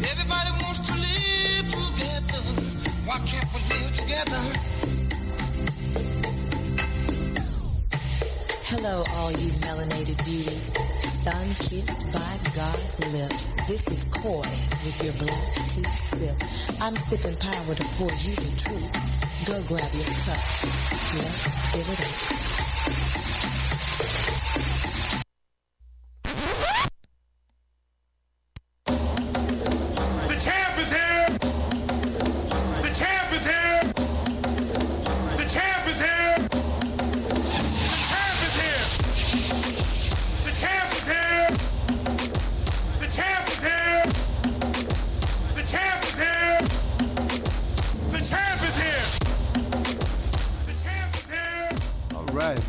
S1: Everybody wants to live together. Why can't we live together?
S2: Hello, all you melanated beauties. Sun-kissed by God's lips. This is Coy with your black tea sip. I'm sipping power to pour you the truth. Go grab your cup. Let's fill it up.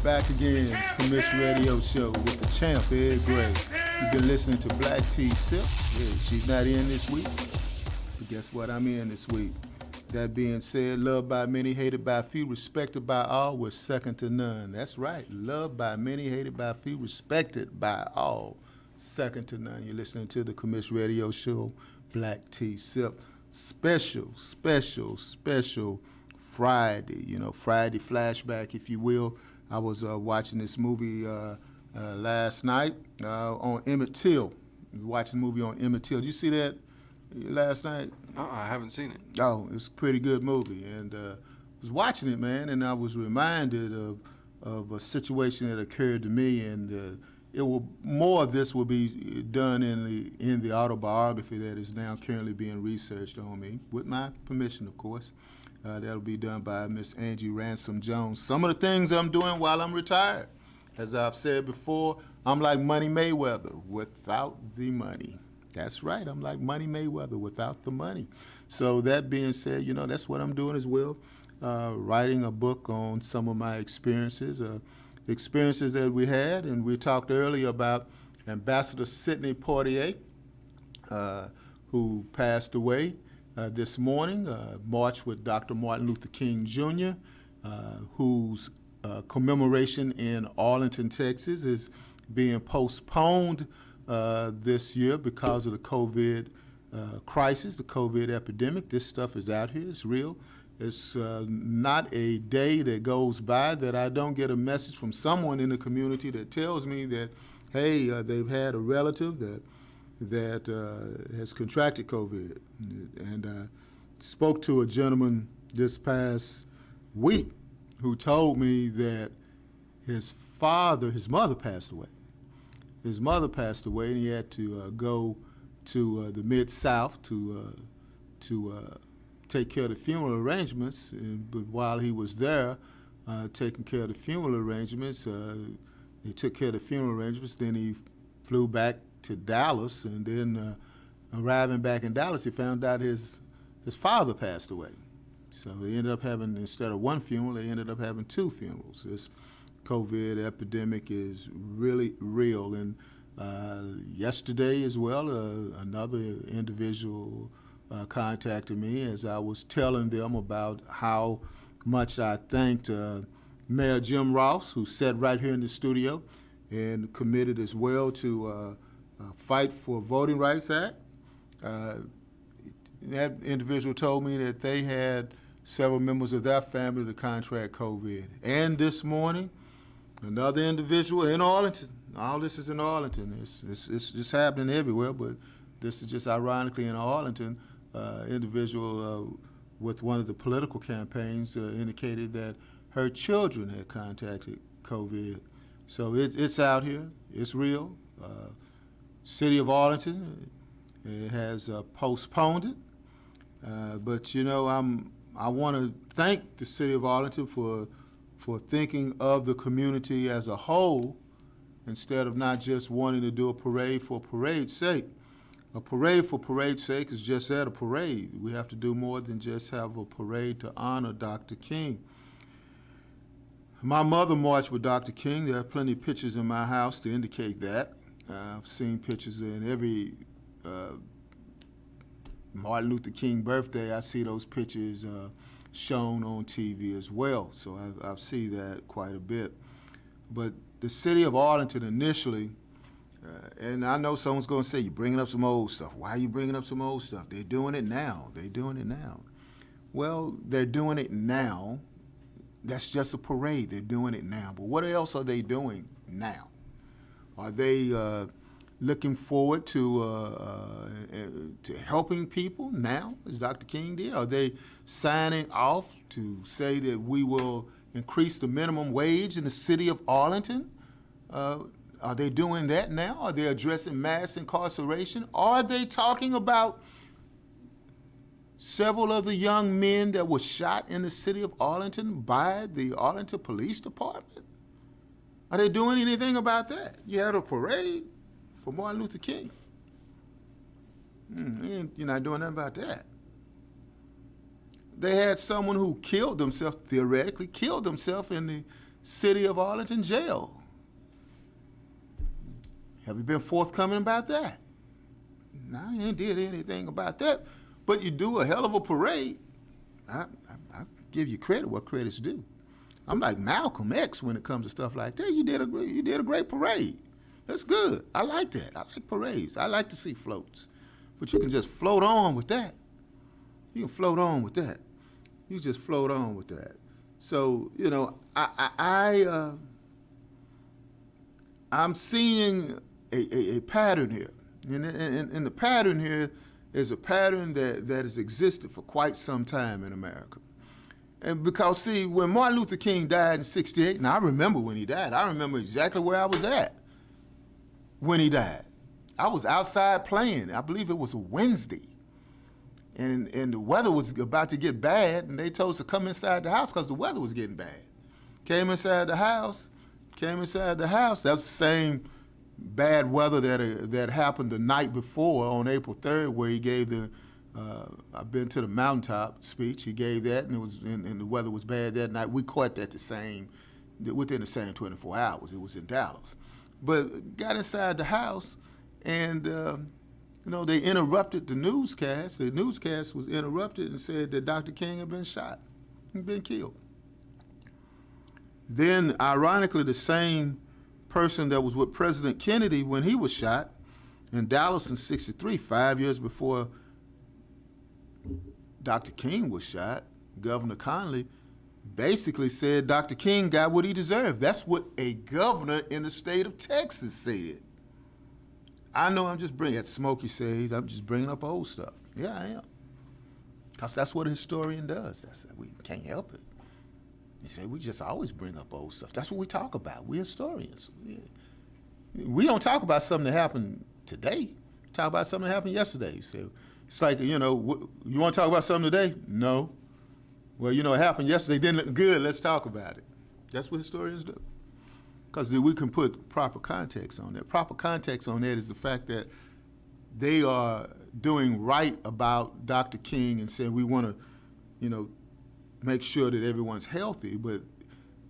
S4: Back again, Commish Radio Show with the champ, Ed Gray. You've been listening to Black T Sip. Yeah, she's not in this week, but guess what? I'm in this week. That being said, loved by many, hated by few, respected by all, was second to none. That's right. Loved by many, hated by few, respected by all, second to none. You're listening to the Commish Radio Show, Black T Sip. Special Friday, Friday flashback, if you will. I was watching this movie last night on Emmett Till. Watching the movie on Emmett Till. Did you see that last night?
S5: I haven't seen it.
S4: Oh, it's a pretty good movie. And I was watching it, man, and I was reminded of a situation that occurred to me. And more of this will be done in the autobiography that is now currently being researched on me, with my permission, of course. That'll be done by Miss Angie Ransom Jones. Some of the things I'm doing while I'm retired. As I've said before, I'm like Money Mayweather without the money. That's right, I'm like Money Mayweather without the money. So that being said, that's what I'm doing as well. Writing a book on some of my experiences that we had. And we talked earlier about Ambassador Sidney Poitier, who passed away this morning, marched with Dr. Martin Luther King Jr., whose commemoration in Arlington, Texas is being postponed this year because of the COVID crisis, the COVID epidemic. This stuff is out here. It's real. It's not a day that goes by that I don't get a message from someone in the community that tells me that, hey, they've had a relative that has contracted COVID. And spoke to a gentleman this past week who told me that his mother passed away. His mother passed away, and he had to go to the Mid-South to take care of the funeral arrangements. But while he was there taking care of the funeral arrangements, he took care of the funeral arrangements, then he flew back to Dallas, and then arriving back in Dallas, he found out his father passed away. So they ended up having, instead of one funeral, they ended up having two funerals. This COVID epidemic is really real. And yesterday as well, another individual contacted me as I was telling them about how much I thanked Mayor Jim Ross, who sat right here in the studio and committed as well to Fight for Voting Rights Act. That individual told me that they had several members of their family to contract COVID. And this morning, another individual in Arlington. All this is in Arlington. It's just happening everywhere, but this is just ironically in Arlington. Individual with one of the political campaigns indicated that her children had contacted COVID. So it's out here. It's real. City of Arlington has postponed it, but I want to thank the City of Arlington for for thinking of the community as a whole instead of not just wanting to do a parade for parade's sake. A parade for parade's sake is just that, a parade. We have to do more than just have a parade to honor Dr. King. My mother marched with Dr. King. There are plenty of pictures in my house to indicate that. I've seen pictures in every Martin Luther King birthday. I see those pictures shown on TV as well, so I see that quite a bit. But the city of Arlington initially, and I know someone's going to say, you're bringing up some old stuff. Why are you bringing up some old stuff? They're doing it now. They're doing it now. Well, they're doing it now. That's just a parade. They're doing it now. But what else are they doing now? Are they looking forward to helping people now, as Dr. King did? Are they signing off to say that we will increase the minimum wage in the city of Arlington? Are they doing that now? Are they addressing mass incarceration? Are they talking about several of the young men that were shot in the city of Arlington by the Arlington Police Department? Are they doing anything about that? You had a parade for Martin Luther King. You're not doing nothing about that. They had someone who killed themselves, theoretically killed themselves in the city of Arlington jail. Have you been forthcoming about that? No, you ain't did anything about that. But you do a hell of a parade. I give you credit where credit's due. I'm like Malcolm X when it comes to stuff like that. You did a great parade. That's good. I like that. I like parades. I like to see floats. But you can just float on with that. You can float on with that. You just float on with that. So, you know, I'm seeing a pattern here. And the pattern here is a pattern that has existed for quite some time in America. And because, see, when Martin Luther King died in '68, and I remember when he died, I remember exactly where I was at when he died. I was outside playing. I believe it was a Wednesday. And the weather was about to get bad, and they told us to come inside the house because the weather was getting bad. Came inside the house. That was the same bad weather that happened the night before on April 3rd, where he gave the I've been to the mountaintop speech. He gave that, and the weather was bad that night. We caught that within the same 24 hours. It was in Dallas. But got inside the house, and they interrupted the newscast. The newscast was interrupted and said that Dr. King had been shot, he'd been killed. Then, ironically, the same person that was with President Kennedy when he was shot in Dallas in '63, 5 years before Dr. King was shot, Governor Connolly basically said Dr. King got what he deserved. That's what a governor in the state of Texas said. I know I'm just bringing, as Smokey says, I'm just bringing up old stuff. Yeah, I am. Because that's what a historian does. We can't help it. You say, we just always bring up old stuff. That's what we talk about. We're historians. We don't talk about something that happened today. We talk about something that happened yesterday. You say, it's like, you want to talk about something today? No. Well, it happened yesterday. Didn't look good. Let's talk about it. That's what historians do. Because we can put proper context on that. Proper context on that is the fact that they are doing right about Dr. King and saying we want to, make sure that everyone's healthy, but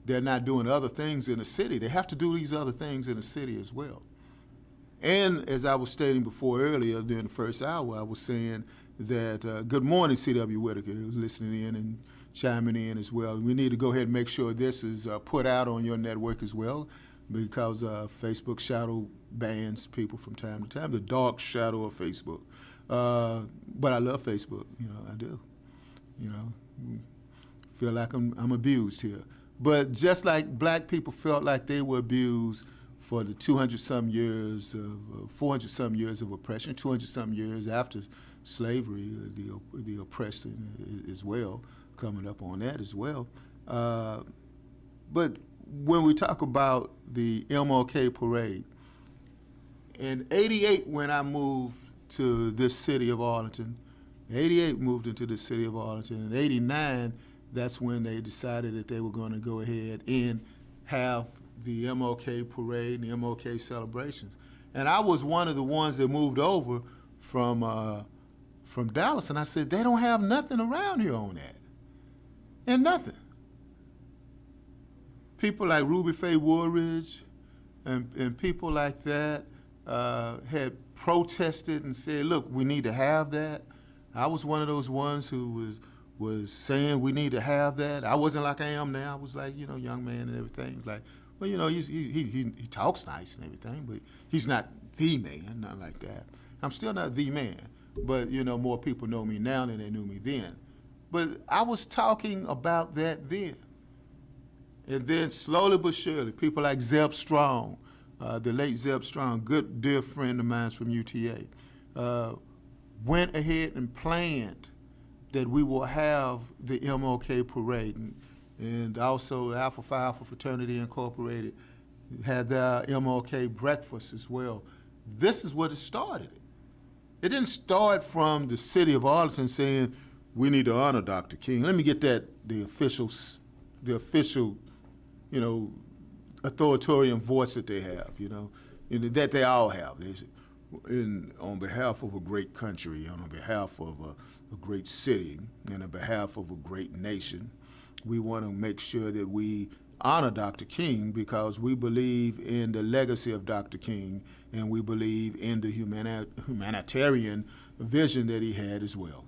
S4: they're not doing other things in the city. They have to do these other things in the city as well. And as I was stating before earlier during the first hour, I was saying that good morning, C.W. Whitaker, who's listening in and chiming in as well. We need to go ahead and make sure this is put out on your network as well, because Facebook shadow bans people from time to time, the dark shadow of Facebook. But I love Facebook, I do. Feel like I'm abused here. But just like black people felt like they were abused for the 200-some years, 400-some years of oppression, 200-some years after slavery, the oppression as well, coming up on that as well. But when we talk about the Mlk Parade, in '88 when I moved to this city of Arlington, '88 moved into the city of Arlington, in '89 that's when they decided that they were going to go ahead and have the Mlk Parade and the Mlk celebrations. And I was one of the ones that moved over from Dallas, and I said, they don't have nothing around here on that. And nothing. People like Ruby Faye Woolridge and people like that had protested and said, look, we need to have that. I was one of those ones who was saying we need to have that. I wasn't like I am now. I was like, young man and everything. It's like, well, he talks nice and everything, but he's not the man, not like that. I'm still not the man, but, more people know me now than they knew me then. But I was talking about that then. And then slowly but surely, people like Zeb Strong, the late Zeb Strong, good dear friend of mine from UTA, went ahead and planned that we will have the Mlk Parade. And also Alpha Phi Alpha Fraternity Incorporated had their MLK breakfast as well. This is what it started. It didn't start from the city of Arlington saying, we need to honor Dr. King. Let me get that, the official, authoritarian voice that they have, that they all have. On behalf of a great country, on behalf of a great city, and on behalf of a great nation, we want to make sure that we honor Dr. King because we believe in the legacy of Dr. King and we believe in the humanitarian vision that he had as well.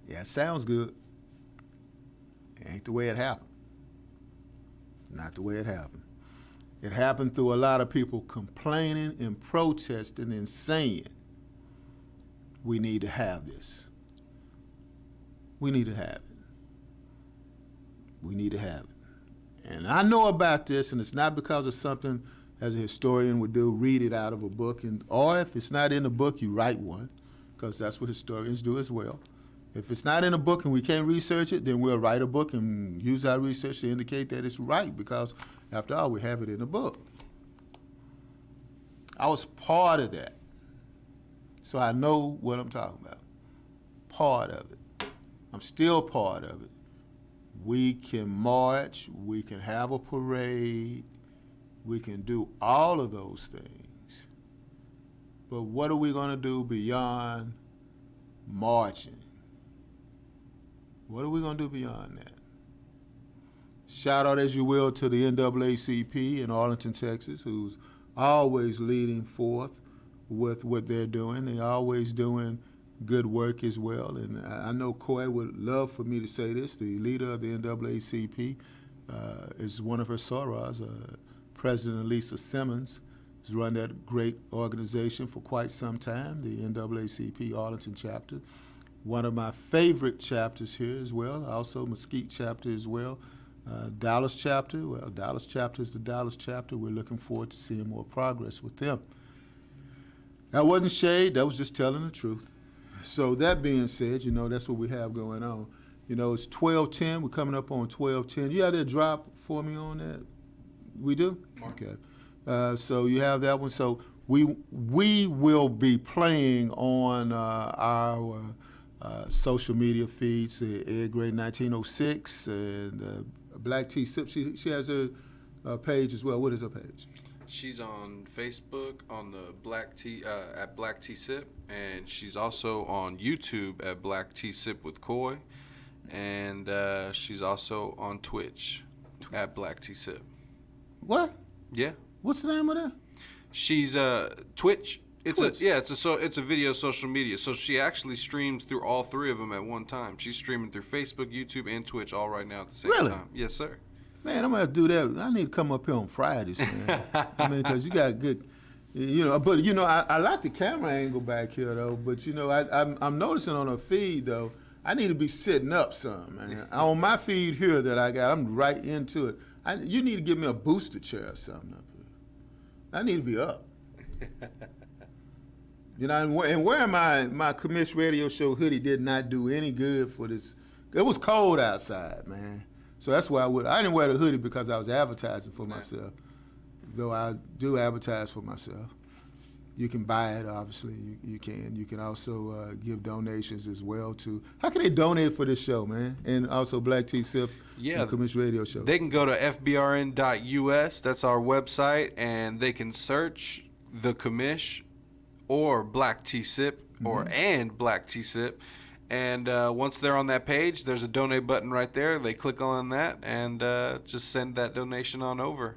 S4: Yeah, it sounds good. It ain't the way it happened. Not the way it happened. It happened through a lot of people complaining and protesting and saying, we need to have this. We need to have it. We need to have it. And I know about this, and it's not because of something as a historian would do, read it out of a book, or if it's not in a book, you write one, because that's what historians do as well. If it's not in a book and we can't research it, then we'll write a book and use our research to indicate that it's right, because after all, we have it in a book. I was part of that, so I know what I'm talking about. Part of it. I'm still part of it. We can march, we can have a parade, we can do all of those things. But what are we going to do beyond marching? What are we going to do beyond that? Shout out, as you will, to the NAACP in Arlington, Texas, who's always leading forth with what they're doing. They're always doing good work as well. And I know Coy would love for me to say this. The leader of the NAACP is one of her sorors, President Lisa Simmons, has run that great organization for quite some time, the NAACP Arlington chapter. One of my favorite chapters here as well, also Mesquite chapter as well. Dallas chapter, well, Dallas chapter is the Dallas chapter. We're looking forward to seeing more progress with them. That wasn't shade, that was just telling the truth. So that being said, that's what we have going on. It's 12:10, we're coming up on 12:10. You have that drop for me on that? We do? Okay. So you have that one. So we will be playing on our social media feeds, Ed Grade 1906 and Black T Sip. She has her page as well. What is her page?
S5: She's on Facebook on the Black T at Black T Sip, and she's also on YouTube at Black T Sip with Coy, and she's also on Twitch at Black T Sip.
S4: What?
S5: Yeah.
S4: What's the name of that?
S5: She's Twitch. It's
S4: Twitch.
S5: it's a video social media. So she actually streams through all three of them at one time. She's streaming through Facebook, YouTube, and Twitch all right now at the same time. Yes, sir.
S4: Man, I'm gonna have to do that. I need to come up here on Fridays, man. I mean, because you got good, But I like the camera angle back here though. But I'm noticing on her feed though, I need to be sitting up some, man. On my feed here that I got, I'm right into it. You need to give me a booster chair or something up here. I need to be up. And wearing my Commish Radio Show hoodie did not do any good for this. It was cold outside, man. So that's why I didn't wear the hoodie because I was advertising for myself, though I do advertise for myself. You can buy it, obviously. You can. You can also give donations as well to. How can they donate for this show, man? And also Black T Sip,
S5: Yeah,
S4: Commish Radio Show.
S5: They can go to fbrn.us. That's our website, and they can search the Commish or Black T Sip and Black T Sip. And once they're on that page, there's a donate button right there. They click on that and just send that donation on over.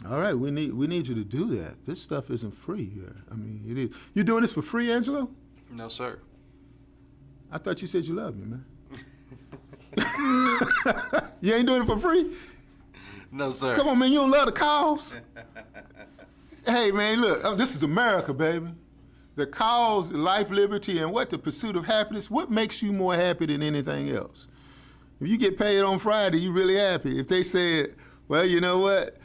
S4: All right, we need you to do that. This stuff isn't free here. I mean, it is. You doing this for free, Angelo?
S5: No, sir.
S4: I thought you said you loved me, man. You ain't doing it for free?
S5: No, sir.
S4: Come on, man. You don't love the cause? Hey, man, look. This is America, baby. The cause, life, liberty, and what? The pursuit of happiness. What makes you more happy than anything else? If you get paid on Friday, you really happy. If they said, well, you know what?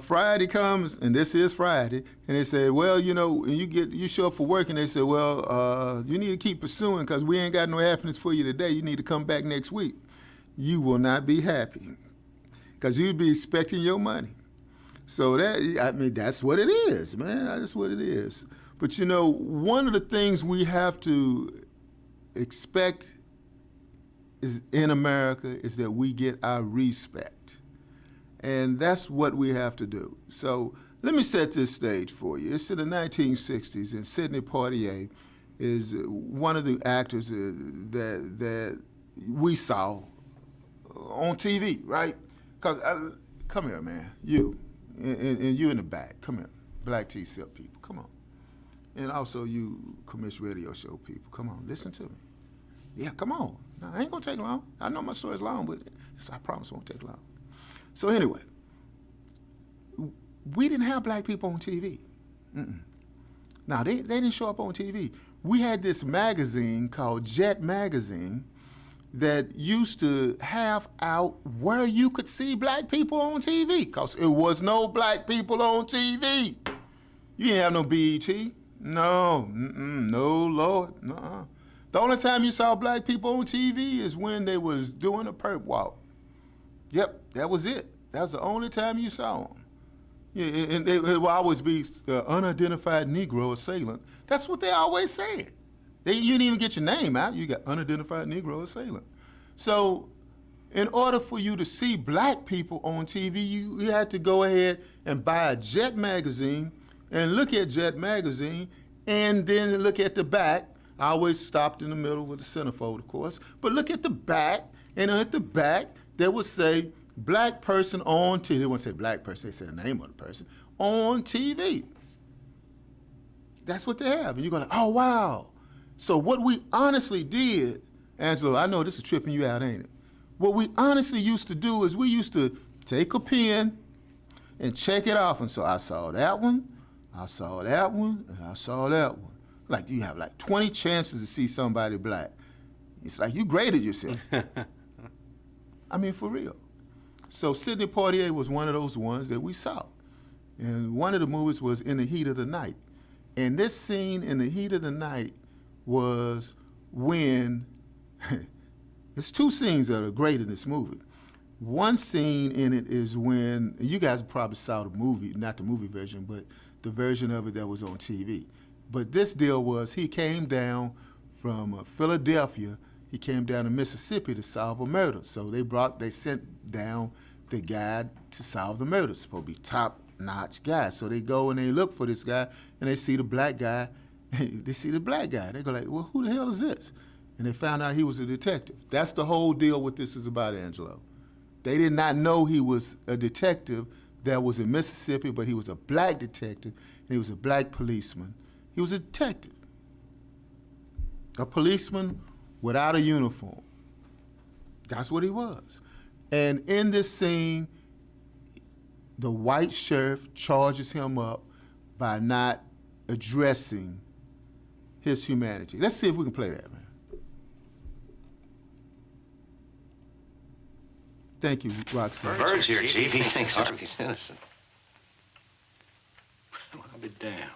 S4: Friday comes, and this is Friday, and they say, well, you know, and you show up for work, and they say, well, you need to keep pursuing because we ain't got no happiness for you today. You need to come back next week. You will not be happy because you'd be expecting your money. So that's what it is, man. That's what it is. But, you know, one of the things we have to expect is in America is that we get our respect. And that's what we have to do. So let me set this stage for you. It's in the 1960s, and Sidney Poitier is one of the actors that we saw on TV, right? Because, come here, man, you, and you in the back, come here, Black T Sip people, come on. And also you Commish Radio Show people, come on, listen to me. Yeah, come on. No, I ain't gonna take long. I know my story's long, but I promise it won't take long. So anyway, we didn't have black people on TV. Now, they didn't show up on TV. We had this magazine called Jet Magazine that used to have out where you could see black people on TV, because it was no black people on TV. You didn't have no BET. No, no, Lord, no. The only time you saw black people on TV is when they was doing a perp walk. Yep, that was it. That was the only time you saw them. Yeah, and it will always be unidentified Negro assailant. That's what they always said. You didn't even get your name out. You got unidentified Negro assailant. So in order for you to see black people on TV, you had to go ahead and buy a Jet magazine and look at Jet magazine and then look at the back. I always stopped in the middle with the centerfold, of course. But look at the back, and at the back, they would say, black person on TV. They wouldn't say black person, they say the name of the person, on TV. That's what they have. And you're going, oh, wow. So what we honestly did, Angelo, I know this is tripping you out, ain't it? What we honestly used to do is we used to take a pen and check it off. And so I saw that one, I saw that one, and I saw that one. Like you have like 20 chances to see somebody black. It's like you graded yourself. I mean, for real. So Sidney Poitier was one of those ones that we saw. And one of the movies was In the Heat of the Night. And this scene in the heat of the night was when, there's two scenes that are great in this movie. One scene in it is when, you guys probably saw the movie, not the movie version, but the version of it that was on TV. But this deal was he came down from Philadelphia, he came down to Mississippi to solve a murder. So they sent down the guy to solve the murder. It's supposed to be top-notch guy. So they go and they look for this guy, and they see the black guy. They see the black guy. They go like, well, who the hell is this? And they found out he was a detective. That's the whole deal what this is about, Angelo. They did not know he was a detective that was in Mississippi, but he was a black detective, and he was a black policeman. He was a detective, a policeman without a uniform. That's what he was. And in this scene, the white sheriff charges him up by not addressing his humanity. Let's see if we can play that, man. Thank you, Roxanne.
S14: Bird's here, Chief. He thinks Harvey's innocent.
S11: Well, I'll be damned.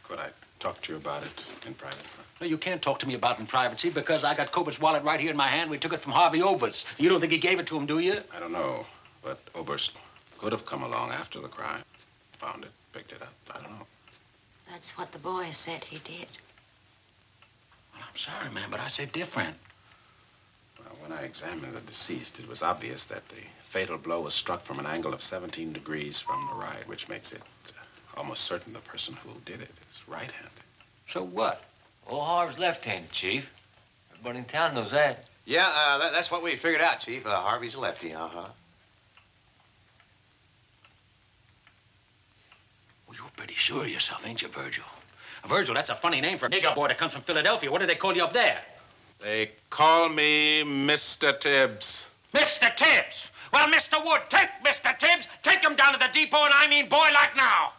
S11: Could I talk to you about it in private?
S10: No, you can't talk to me about it in privacy because I got Cobert's wallet right here in my hand. We took it from Harvey Oberst. You don't think he gave it to him, do you?
S11: I don't know, but Oberst could have come along after the crime, found it, picked it up. I don't know.
S12: That's what the boy said he did.
S10: Well, I'm sorry, man, but I say different.
S11: Well, when I examined the deceased, it was obvious that the fatal blow was struck from an angle of 17 degrees from the right, which makes it almost certain the person who did it is right-handed.
S13: So what? Old Harv's left-handed, Chief. Everybody in town knows that.
S14: Yeah, that's what we figured out, Chief. Harvey's a lefty,
S10: Well, you're pretty sure of yourself, ain't you, Virgil? Virgil, that's a funny name for a nigger boy that comes from Philadelphia. What do they call you up there?
S11: They call me Mr. Tibbs.
S10: Mr. Tibbs! Well, Mr. Wood, take Mr. Tibbs, take him down to the depot, and I mean boy like now.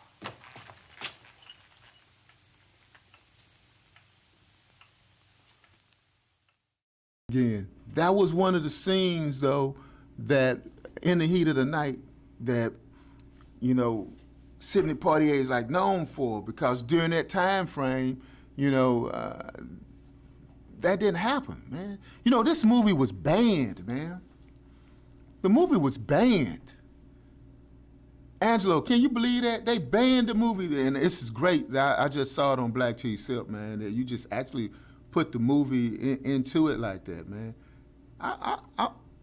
S4: Again, that was one of the scenes, though, that in the heat of the night that, you know, Sidney Poitier is like known for, because during that time frame, you know, that didn't happen, man. You know, this movie was banned, man. The movie was banned. Angelo, can you believe that? They banned the movie, and this is great. I just saw it on Black T Sip, man, that you just actually put the movie into it like that, man.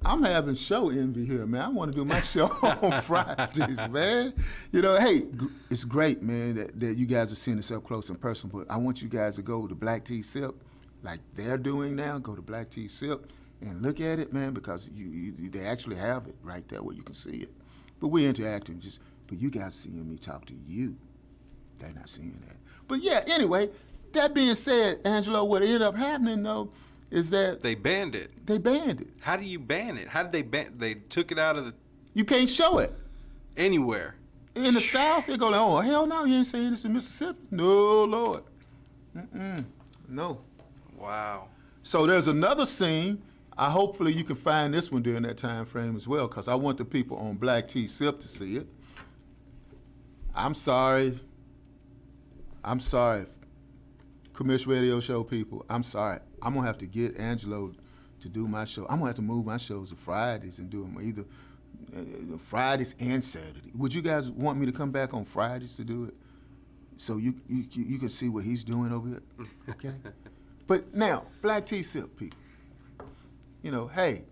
S4: I'm having show envy here, man. I want to do my show on Fridays, man. You know, hey, it's great, man, that you guys are seeing this up close and personal, but I want you guys to go to Black T Sip like they're doing now. Go to Black T Sip and look at it, man, because they actually have it right there where you can see it. But we're interacting, but you guys seeing me talk to you. They're not seeing that. But yeah, anyway, that being said, Angelo, what ended up happening, though, is that
S5: they banned it.
S4: They banned it.
S5: How do you ban it? How did they ban? They took it out of the.
S4: You can't show it
S5: anywhere.
S4: In the South, they go like, "Oh hell no, you ain't saying this in Mississippi." No, Lord. No.
S5: Wow.
S4: So there's another scene. Hopefully you can find this one during that time frame as well, because I want the people on Black T Sip to see it. I'm sorry. Commish Radio Show people, I'm sorry. I'm going to have to get Angelo to do my show. I'm going to have to move my shows to Fridays and do them either Fridays and Saturday. Would you guys want me to come back on Fridays to do it? So you can see what he's doing over here? Okay? But now, Black T Sip people, you know, hey,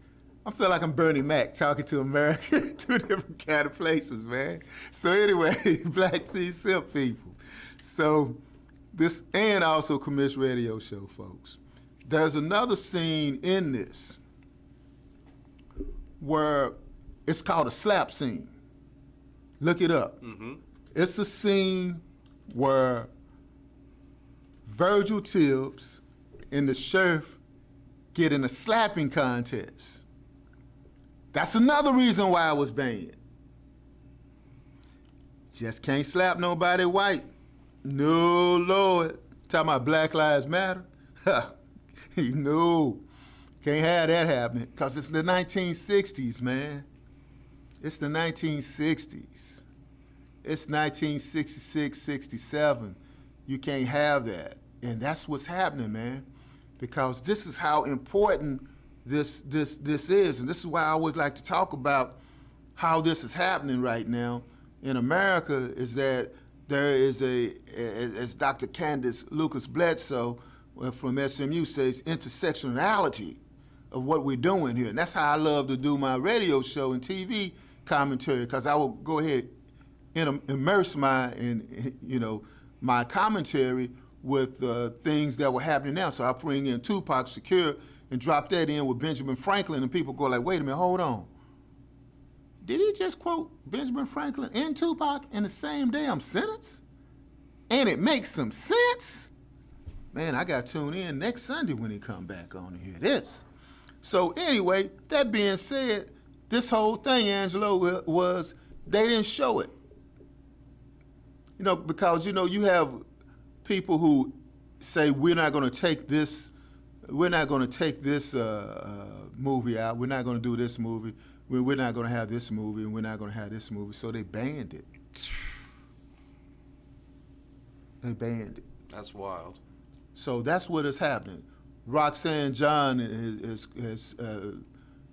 S4: I feel like I'm Bernie Mac talking to America, two different kind of places, man. So anyway, Black T Sip people. So this, and also Commish Radio Show, folks. There's another scene in this where it's called a slap scene. Look it up. Mm-hmm. It's a scene where Virgil Tibbs and the sheriff get in a slapping contest. That's another reason why I was banned. Just can't slap nobody white. No, Lord. Talking about Black Lives Matter? No. Can't have that happening, because it's the 1960s, man. It's the 1960s. It's 1966, 67. You can't have that. And that's what's happening, man, because this is how important this is. And this is why I always like to talk about how this is happening right now in America, is that there is as Dr. Candace Lucas Bledsoe from SMU says, intersectionality of what we're doing here. And that's how I love to do my radio show and TV commentary, because I will go ahead and immerse my commentary with things that were happening now. So I bring in Tupac Shakur and drop that in with Benjamin Franklin, and people go like, wait a minute, hold on. Did he just quote Benjamin Franklin and Tupac in the same damn sentence? And it makes some sense? Man, I got to tune in next Sunday when he come back on to hear this. So anyway, that being said, this whole thing, Angelo, was they didn't show it. You know, because, you know, you have people who say, we're not going to take this movie out. We're not going to do this movie. We're not going to have this movie, and we're not going to have this movie. So they banned it. They banned it.
S5: That's wild.
S4: So that's what is happening. Roxanne John has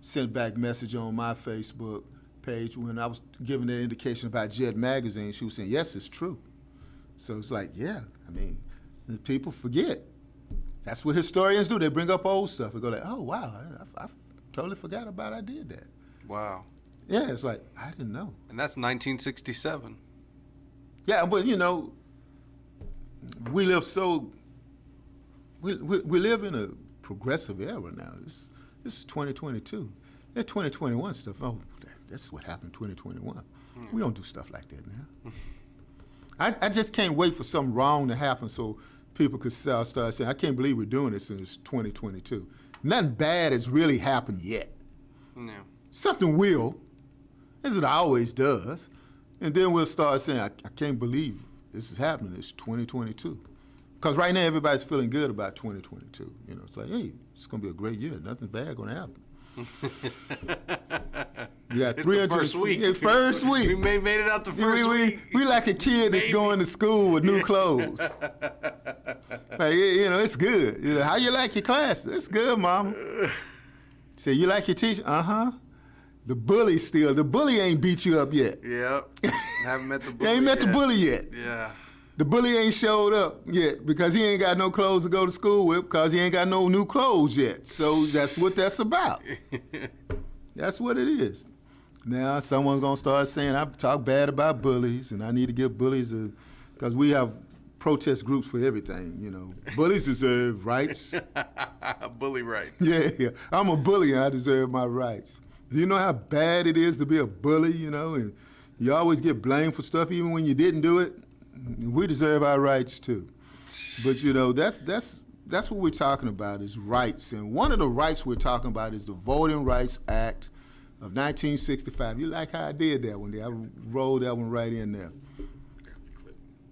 S4: sent back message on my Facebook page when I was giving that indication about Jet Magazine. She was saying, yes, it's true. So it's like, yeah, I mean, people forget. That's what historians do. They bring up old stuff and go like, oh, wow, I totally forgot about I did that.
S5: Wow.
S4: Yeah, it's like, I didn't know.
S5: And that's 1967.
S4: Yeah, but, you know, we live we live in a progressive era now. This is 2022. That 2021 stuff, oh, that's what happened in 2021. We don't do stuff like that now. I just can't wait for something wrong to happen so people could start saying, I can't believe we're doing this and it's 2022. Nothing bad has really happened yet.
S5: No.
S4: Something will, as it always does. And then we'll start saying, I can't believe this is happening. It's 2022. Because right now everybody's feeling good about 2022. You know, it's like, hey, it's going to be a great year. Nothing bad going to happen. Yeah,
S5: it's the first week.
S4: Yeah, first week.
S5: We made it out the first week.
S4: We like a kid that's going to school with new clothes. Like, you know, it's good. You know, how you like your class? It's good, mama. Say, you like your teacher? Uh-huh. The bully ain't beat you up yet.
S5: Yep. Haven't met the bully.
S4: You ain't met the bully yet.
S5: Yeah.
S4: The bully ain't showed up yet because he ain't got no clothes to go to school with because he ain't got no new clothes yet. So that's what that's about. That's what it is. Now someone's going to start saying, I talk bad about bullies and I need to give bullies because we have protest groups for everything, you know. Bullies deserve rights.
S5: Bully rights.
S4: Yeah. I'm a bully and I deserve my rights. Do you know how bad it is to be a bully, you know, and you always get blamed for stuff even when you didn't do it? We deserve our rights too. But you know, that's what we're talking about is rights. And one of the rights we're talking about is the Voting Rights Act of 1965. You like how I did that one day? I rolled that one right in there.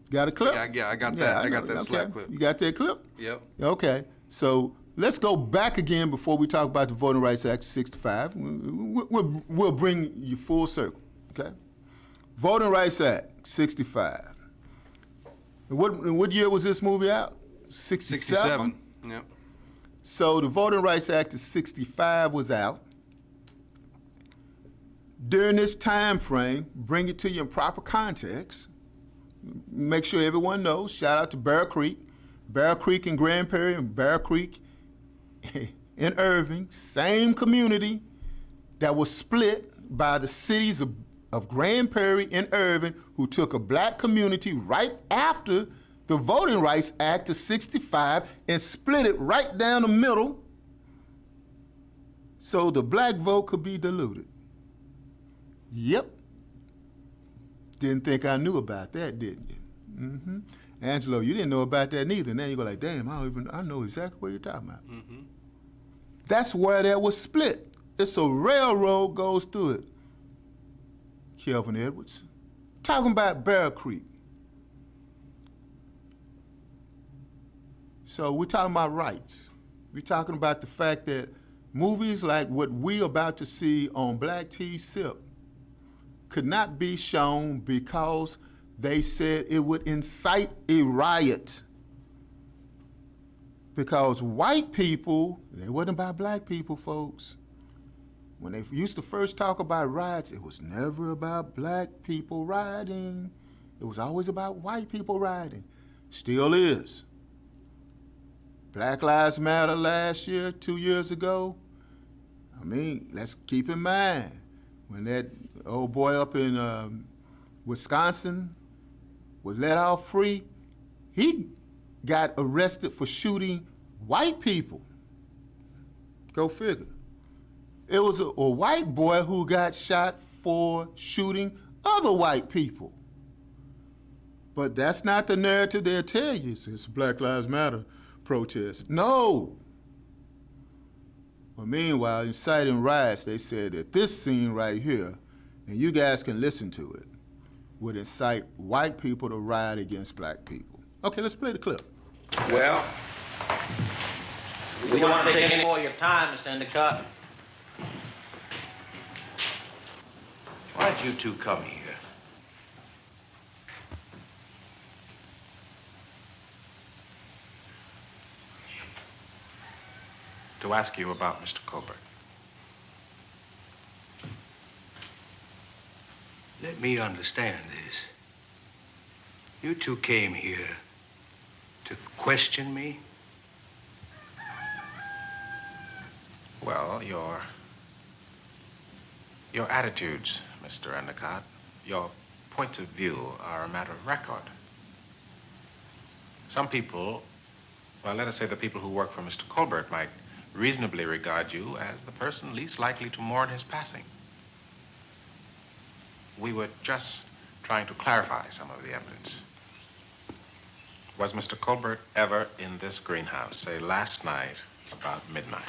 S4: Got a clip?
S5: Yeah, I got that. I got that slap clip.
S4: You got that clip?
S5: Yep.
S4: Okay. So let's go back again before we talk about the Voting Rights Act of 65. We'll bring you full circle, okay? Voting Rights Act, 65. What year was this movie out? 67?
S5: Yep.
S4: So the Voting Rights Act of 65 was out. During this time frame, bring it to you in proper context. Make sure everyone knows. Shout out to Bear Creek in Grand Prairie, and Bear Creek in Irving, same community that was split by the cities of Grand Prairie and Irving, who took a black community right after the Voting Rights Act of 65 and split it right down the middle so the black vote could be diluted. Yep. Didn't think I knew about that, didn't you? Mm-hmm. Angelo, you didn't know about that neither. Now you go like, damn, I know exactly what you're talking about.
S5: Mm-hmm.
S4: That's where that was split. It's a railroad goes through it. Kelvin Edwards. Talking about Bear Creek. So we're talking about rights. We're talking about the fact that movies like what we're about to see on Black T Sip could not be shown because they said it would incite a riot. Because white people, it wasn't about black people, folks. When they used to first talk about riots, it was never about black people rioting. It was always about white people rioting. Still is. Black Lives Matter last year, 2 years ago. I mean, let's keep in mind, when that old boy up in Wisconsin was let off free, he got arrested for shooting white people. Go figure. It was a white boy who got shot for shooting other white people. But that's not the narrative they'll tell you. It's Black Lives Matter protest. No. Well, meanwhile, inciting riots, they said that this scene right here, and you guys can listen to it, would incite white people to riot against black people. Okay, let's play the clip.
S10: Well, we don't want to take any more of your time, Mr. Endicott.
S13: Why did you two come here?
S11: To ask you about Mr. Colbert.
S13: Let me understand this.
S10: You two came here to question me?
S11: Well, your attitudes, Mr. Endicott, your points of view are a matter of record. Some people, well, let us say the people who work for Mr. Colbert might reasonably regard you as the person least likely to mourn his passing. We were just trying to clarify some of the evidence. Was Mr. Colbert ever in this greenhouse, say last night about midnight?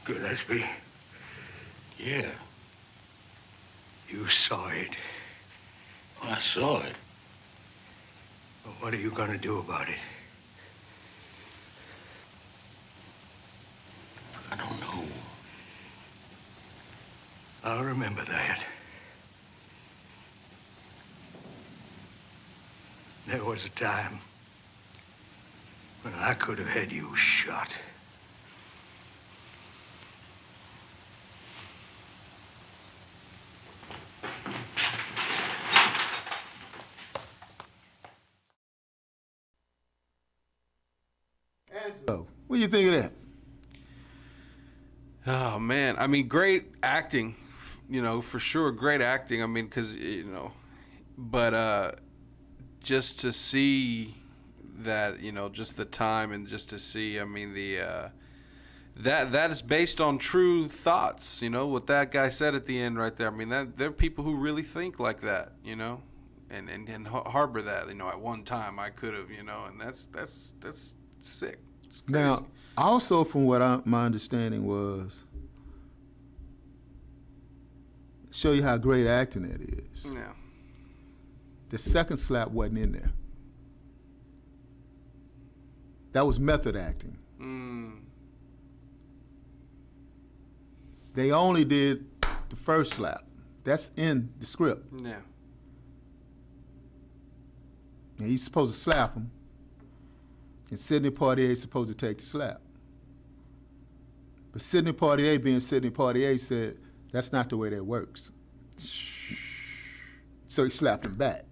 S10: Gillespie? Yeah. You saw it.
S13: I saw it.
S10: Well, what are you going to do about it?
S13: I don't know.
S10: I'll remember that. There was a time when I could have had you shot.
S4: Angelo, what do you think of that?
S5: Oh man, I mean, great acting, you know, for sure, great acting. I mean, because but just to see that, just the time and just to see, I mean, that is based on true thoughts. What that guy said at the end right there. I mean, there are people who really think like that, and harbor that. At one time I could have, and that's sick. It's crazy.
S4: Now, also from what my understanding was, show you how great acting that is.
S5: Yeah.
S4: The second slap wasn't in there. That was method acting. They only did the first slap. That's in the script.
S5: Yeah.
S4: And he's supposed to slap him. And Sidney Poitier is supposed to take the slap. But Sidney Poitier, being Sidney Poitier, said, that's not the way that works. So he slapped him back.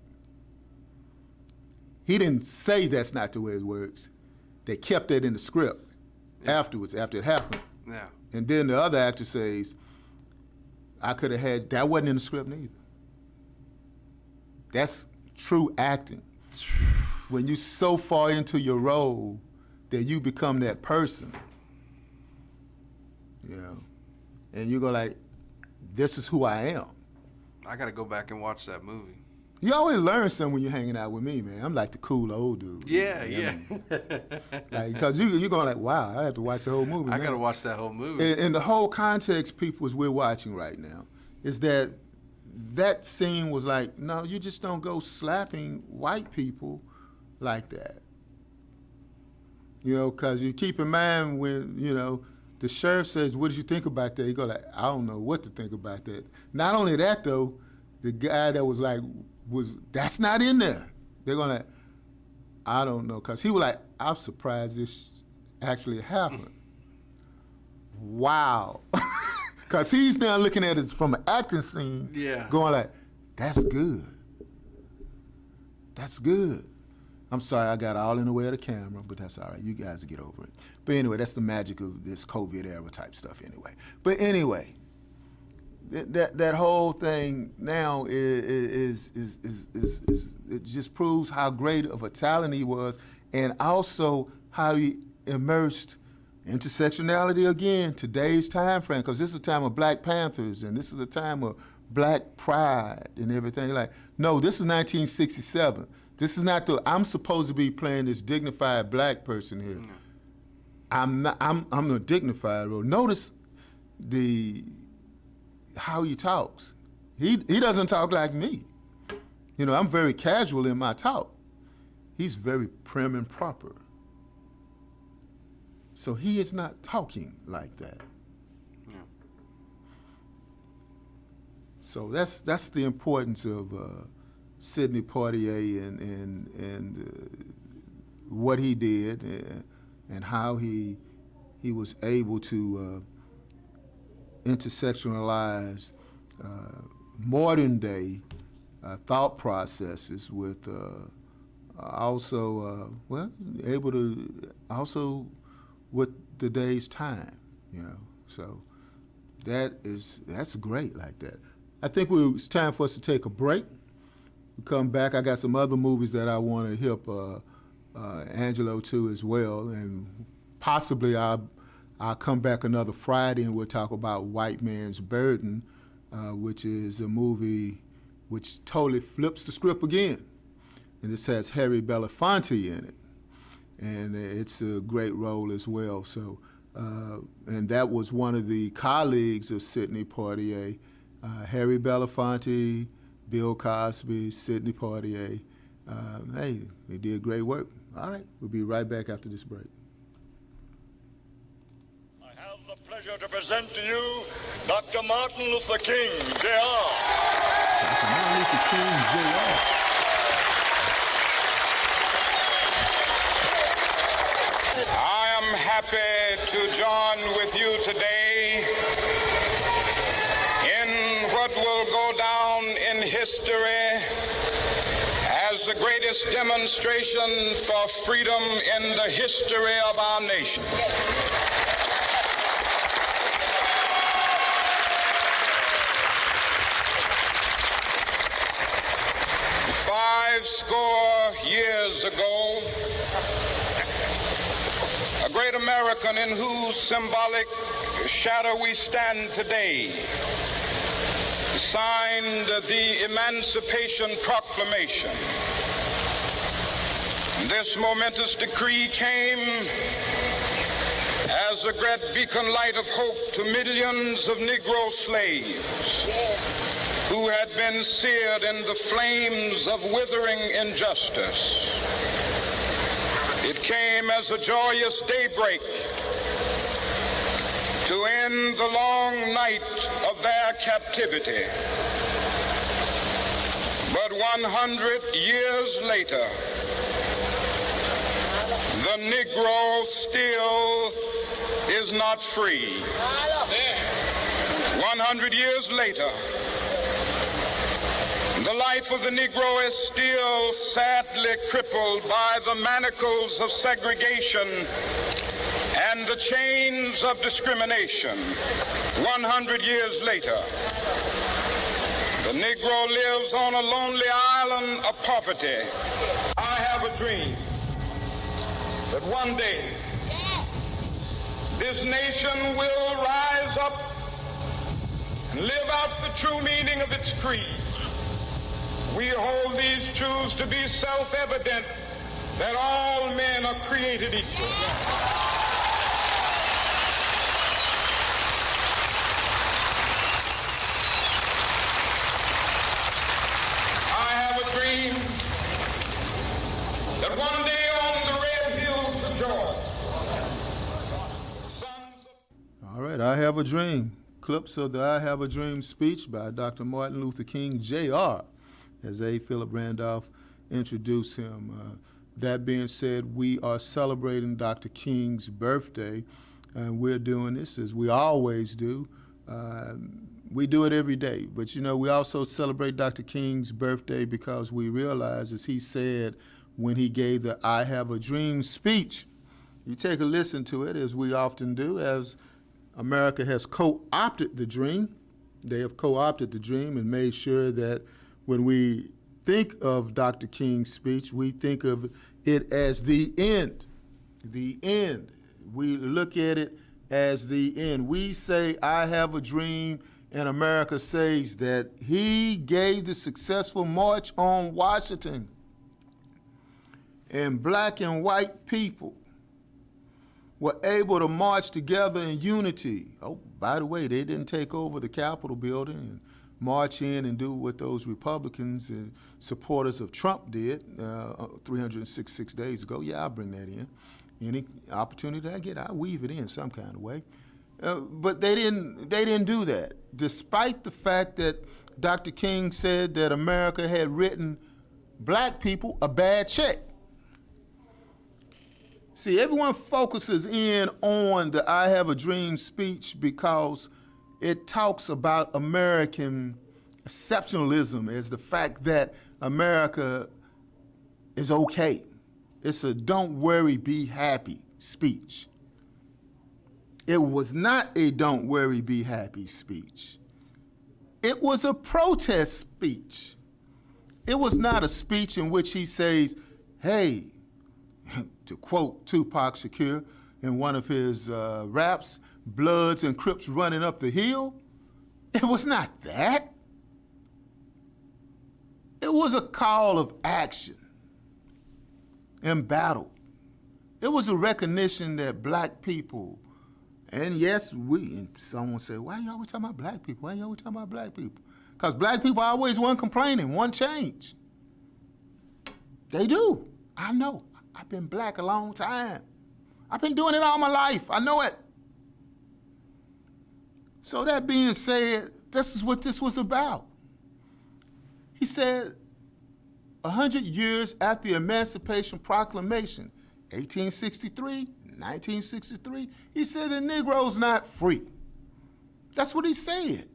S4: He didn't say that's not the way it works. They kept that in the script afterwards, after it happened.
S5: Yeah.
S4: And then the other actor says, I could have had, that wasn't in the script neither. That's true acting. When you so far into your role that you become that person, and you go like, this is who I am.
S5: I got to go back and watch that movie.
S4: You always learn something when you're hanging out with me, man. I'm like the cool old dude.
S5: Yeah.
S4: Because you're going like, wow, I have to watch the whole movie.
S5: I got to watch that whole movie.
S4: And the whole context, people, as we're watching right now, is that scene was like, no, you just don't go slapping white people like that. Because you keep in mind when, the sheriff says, what did you think about that? You go like, I don't know what to think about that. Not only that, though, the guy that was like, that's not in there. They're going like, I don't know. Because he was like, I'm surprised this actually happened. Wow. Because he's now looking at it from an acting scene, going like, that's good. That's good. I'm sorry I got all in the way of the camera, but that's all right. You guys will get over it. But anyway, that's the magic of this COVID era type stuff anyway. But anyway, that whole thing now is it just proves how great of a talent he was, and also how he immersed intersectionality again, today's time frame, because this is a time of Black Panthers, and this is a time of Black pride and everything. Like, no, this is 1967. This is not I'm supposed to be playing this dignified Black person here. Mm. I'm not. I'm the dignified role. Notice how he talks. He doesn't talk like me. I'm very casual in my talk. He's very prim and proper. So he is not talking like that. Yeah. So that's the importance of Sidney Poitier and what he did and how he was able to intersectionalize modern day thought processes with also able to also with today's time, So that's great like that. I think it's time for us to take a break. We come back. I got some other movies that I want to hip Angelo to as well, and possibly I'll come back another Friday and we'll talk about White Man's Burden, which is a movie which totally flips the script again. And this has Harry Belafonte in it. And it's a great role as well. So, and that was one of the colleagues of Sidney Poitier, Harry Belafonte, Bill Cosby, Sidney Poitier. Hey, they did great work. All right, we'll be right back after this break.
S3: I have the pleasure to present to you Dr. Martin Luther King, Jr.
S4: Dr. Martin Luther King, Jr.
S3: I am happy to join with you today in what will go down in history as the greatest demonstration for freedom in the history of our nation. 50 years ago, a great American in whose symbolic shadow we stand today signed the Emancipation Proclamation. This momentous decree came as a great beacon light of hope to millions of Negro slaves who had been seared in the flames of withering injustice. It came as a joyous daybreak to end the long night of their captivity. But 100 years later, the Negro still is not free. 100 years later, the life of the Negro is still sadly crippled by the manacles of segregation and the chains of discrimination. 100 years later, the Negro lives on a lonely island of poverty. I have a dream that one day this nation will rise up and live out the true meaning of its creed. We hold these truths to be self-evident, that all men are created equal. I have a dream that one day on the red hills of Georgia.
S4: All right, I Have a Dream. Clips of the I Have a Dream speech by Dr. Martin Luther King, Jr., as A. Philip Randolph introduced him. That being said, we are celebrating Dr. King's birthday, and we're doing this as we always do. We do it every day, but we also celebrate Dr. King's birthday because we realize, as he said when he gave the I Have a Dream speech, you take a listen to it, as we often do, as America has co-opted the dream. They have co-opted the dream and made sure that when we think of Dr. King's speech, we think of it as the end. The end. We look at it as the end. We say, I have a dream, and America says that he gave the successful March on Washington. And black and white people were able to march together in unity. Oh, by the way, they didn't take over the Capitol building and march in and do what those Republicans and supporters of Trump did 366 days ago. Yeah, I'll bring that in. Any opportunity I get, I'll weave it in some kind of way. But they didn't do that, despite the fact that Dr. King said that America had written black people a bad check. See, everyone focuses in on the I Have a Dream speech because it talks about American exceptionalism as the fact that America is okay. It's a don't worry, be happy speech. It was not a don't worry, be happy speech. It was a protest speech. It was not a speech in which he says, hey, to quote Tupac Shakur in one of his raps, Bloods and Crips running up the hill. It was not that. It was a call of action and battle. It was a recognition that black people, and yes, and someone said, why you always talking about black people? Why you always talking about black people? Because black people always want complaining, want change. They do. I know. I've been black a long time. I've been doing it all my life. I know it. So that being said, this is what this was about. He said, 100 years after the Emancipation Proclamation, 1863, 1963, he said the Negro's not free. That's what he said.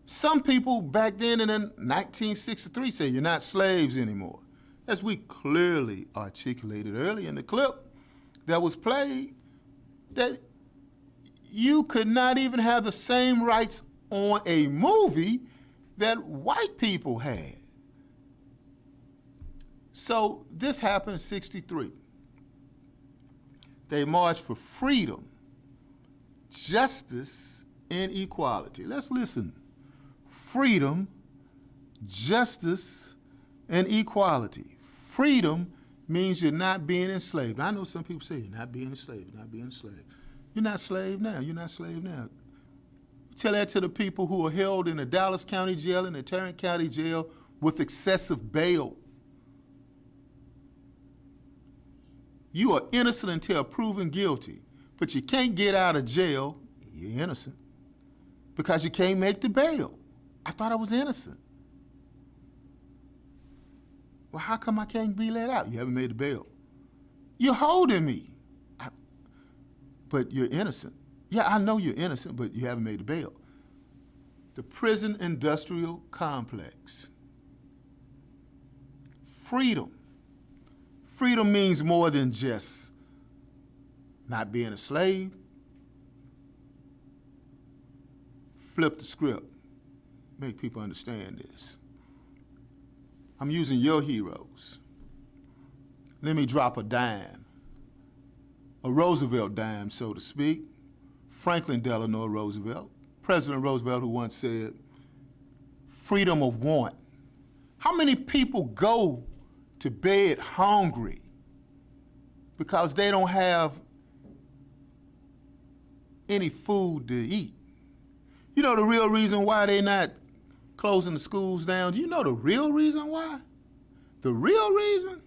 S4: Some people back then in 1963 said you're not slaves anymore. As we clearly articulated earlier in the clip that was played, that you could not even have the same rights on a movie that white people had. So this happened in 63. They marched for freedom, justice, and equality. Let's listen. Freedom, justice, and equality. Freedom means you're not being enslaved. I know some people say you're not being enslaved, not being enslaved. You're not slave now, you're not slave now. Tell that to the people who are held in the Dallas County Jail and the Tarrant County Jail with excessive bail. You are innocent until proven guilty, but you can't get out of jail, you're innocent, because you can't make the bail. I thought I was innocent. Well, how come I can't be let out? You haven't made the bail. You're holding me. But you're innocent. Yeah, I know you're innocent, but you haven't made the bail. The prison industrial complex. Freedom. Freedom means more than just not being a slave. Flip the script. Make people understand this. I'm using your heroes. Let me drop a dime. A Roosevelt dime, so to speak. Franklin Delano Roosevelt. President Roosevelt, who once said, freedom of want. How many people go to bed hungry because they don't have any food to eat? You know the real reason why they're not closing the schools down? Do you know the real reason why? The real reason?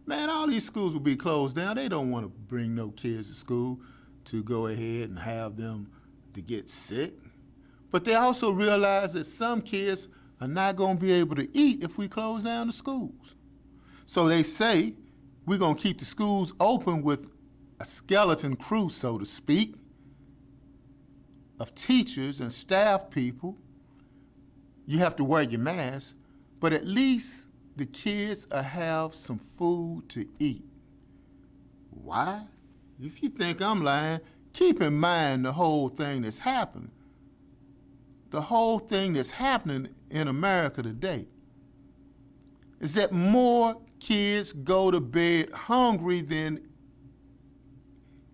S4: Man, all these schools will be closed down. They don't want to bring no kids to school to go ahead and have them to get sick. But they also realize that some kids are not going to be able to eat if we close down the schools. So they say we're going to keep the schools open with a skeleton crew, so to speak, of teachers and staff people. You have to wear your mask, but at least the kids will have some food to eat. Why? If you think I'm lying, keep in mind the whole thing that's happening. The whole thing that's happening in America today is that more kids go to bed hungry than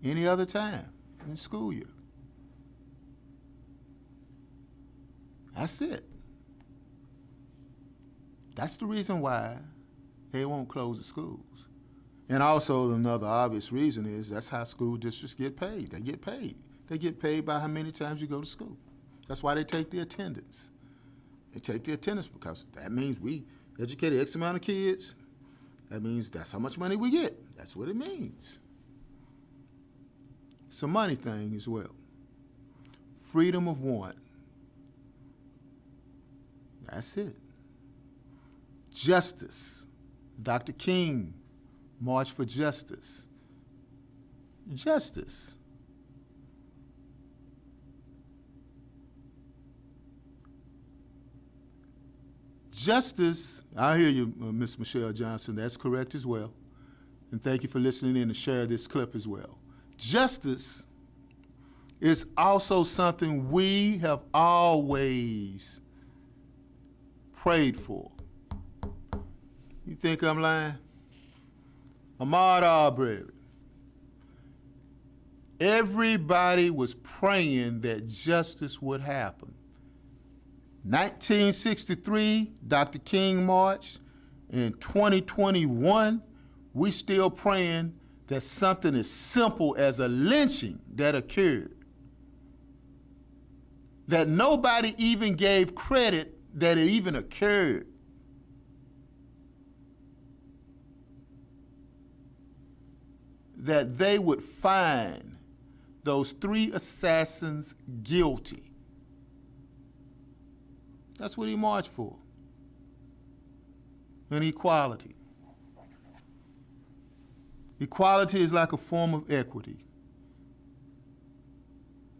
S4: any other time in the school year. That's it. That's the reason why they won't close the schools. And also another obvious reason is that's how school districts get paid. They get paid. They get paid by how many times you go to school. That's why they take the attendance. They take the attendance because that means we educated X amount of kids. That means that's how much money we get. That's what it means. It's a money thing as well. Freedom of want. That's it. Justice. Dr. King, March for Justice. Justice. Justice, I hear you, Miss Michelle Johnson, that's correct as well. And thank you for listening in and share this clip as well. Justice is also something we have always prayed for. You think I'm lying? Ahmaud Arbery. Everybody was praying that justice would happen. 1963, Dr. King marched. In 2021, we still praying that something as simple as a lynching that occurred, that nobody even gave credit that it even occurred. That they would find those 3 assassins guilty. That's what he marched for. And equality. Equality is like a form of equity.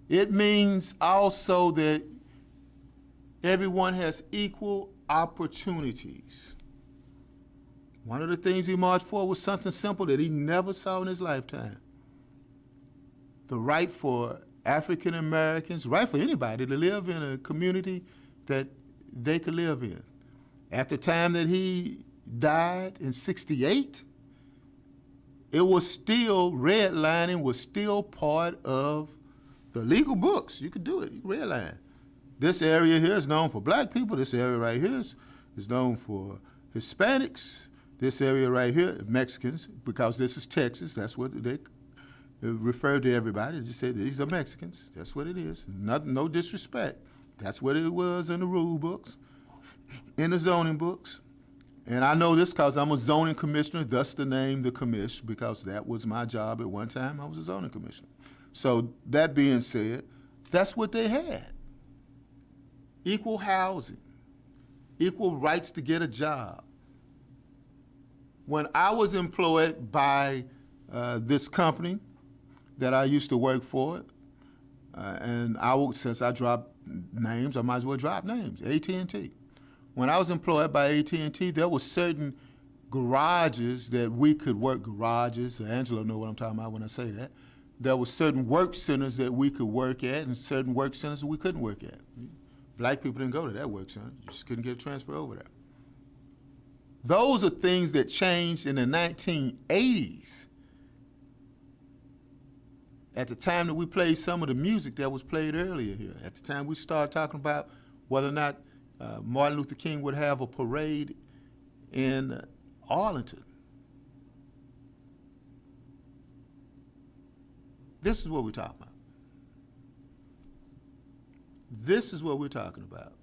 S4: It means also that everyone has equal opportunities. One of the things he marched for was something simple that he never saw in his lifetime. The right for African Americans, right for anybody to live in a community that they could live in. At the time that he died in 68, it was still, redlining was still part of the legal books. You could do it, you could redline. This area here is known for black people. This area right here is known for Hispanics. This area right here, Mexicans, because this is Texas, that's what they refer to everybody. They just say these are Mexicans. That's what it is. No disrespect. That's what it was in the rule books, in the zoning books. And I know this because I'm a zoning commissioner, thus the name, the commish, because that was my job at one time. I was a zoning commissioner. So that being said, that's what they had. Equal housing, equal rights to get a job. When I was employed by this company that I used to work for, and since I dropped names, I might as well drop names, AT&T. When I was employed by AT&T, there were certain garages that we could work, garages, Angela know what I'm talking about when I say that. There were certain work centers that we could work at and certain work centers that we couldn't work at. Black people didn't go to that work center. You just couldn't get a transfer over there. Those are things that changed in the 1980s. At the time that we played some of the music that was played earlier here, at the time we started talking about whether or not Martin Luther King would have a parade in Arlington. This is what we're talking about. This is what we're talking about.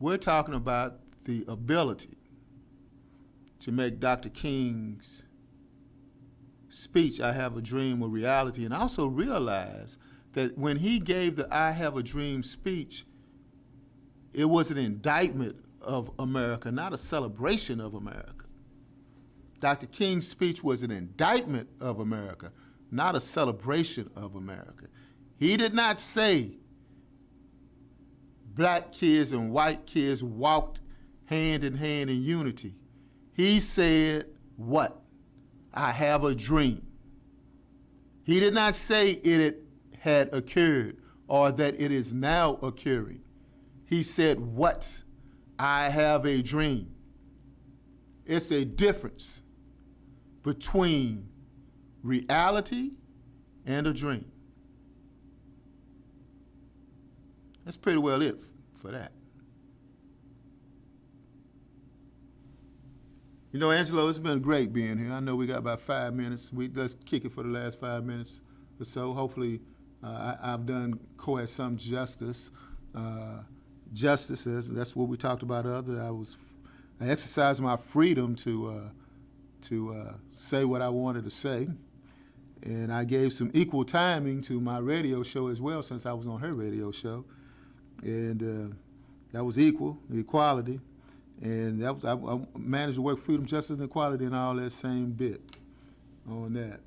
S4: We're talking about the ability to make Dr. King's speech, I Have a Dream, a reality, and also realize that when he gave the I Have a Dream speech, it was an indictment of America, not a celebration of America. Dr. King's speech was an indictment of America, not a celebration of America. He did not say black kids and white kids walked hand in hand in unity. He said, what? I have a dream. He did not say it had occurred or that it is now occurring. He said, what? I have a dream. It's a difference between reality and a dream. That's pretty well it for that. You know, Angelo, it's been great being here. I know we got about 5 minutes. Let's kick it for the last 5 minutes or so. Hopefully, I've done Coy some justice. Justice, that's what we talked about earlier. I exercised my freedom to say what I wanted to say. And I gave some equal timing to my radio show as well, since I was on her radio show. And that was equality. And that was, I managed to work freedom, justice, and equality and all that same bit on that.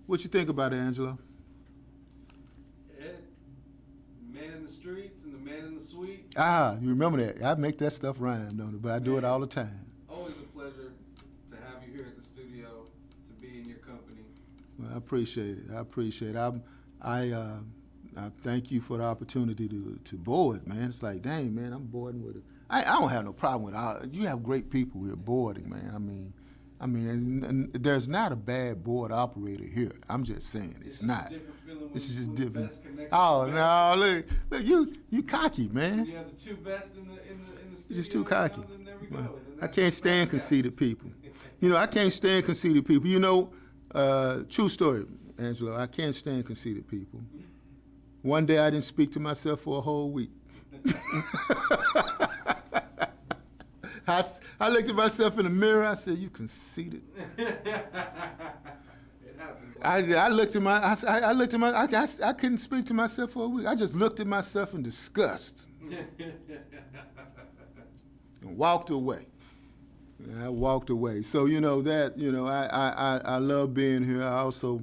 S4: What you think about it, Angela?
S5: Men and in the streets and the man in the suites.
S4: You remember that? I make that stuff rhyme, don't it? But I do it all the time.
S5: Always a pleasure to have you here at the studio, to be in your company.
S4: Well, I appreciate it. I thank you for the opportunity to board, man. It's like, dang, man, I'm boarding with it. I don't have no problem with it. You have great people here boarding, man. I mean, and there's not a bad board operator here. I'm just saying, it's not. This is just different. Oh no, look, you cocky, man.
S5: You have the two best in the studio.
S4: You're just too cocky. Well, I can't stand conceited people. You know, I can't stand conceited people. You know, true story, Angelo. I can't stand conceited people. One day I didn't speak to myself for a whole week. I looked at myself in the mirror. I said, "You conceited." I looked at I couldn't speak to myself for a week. I just looked at myself in disgust and walked away. I walked away. So you know that I love being here. I also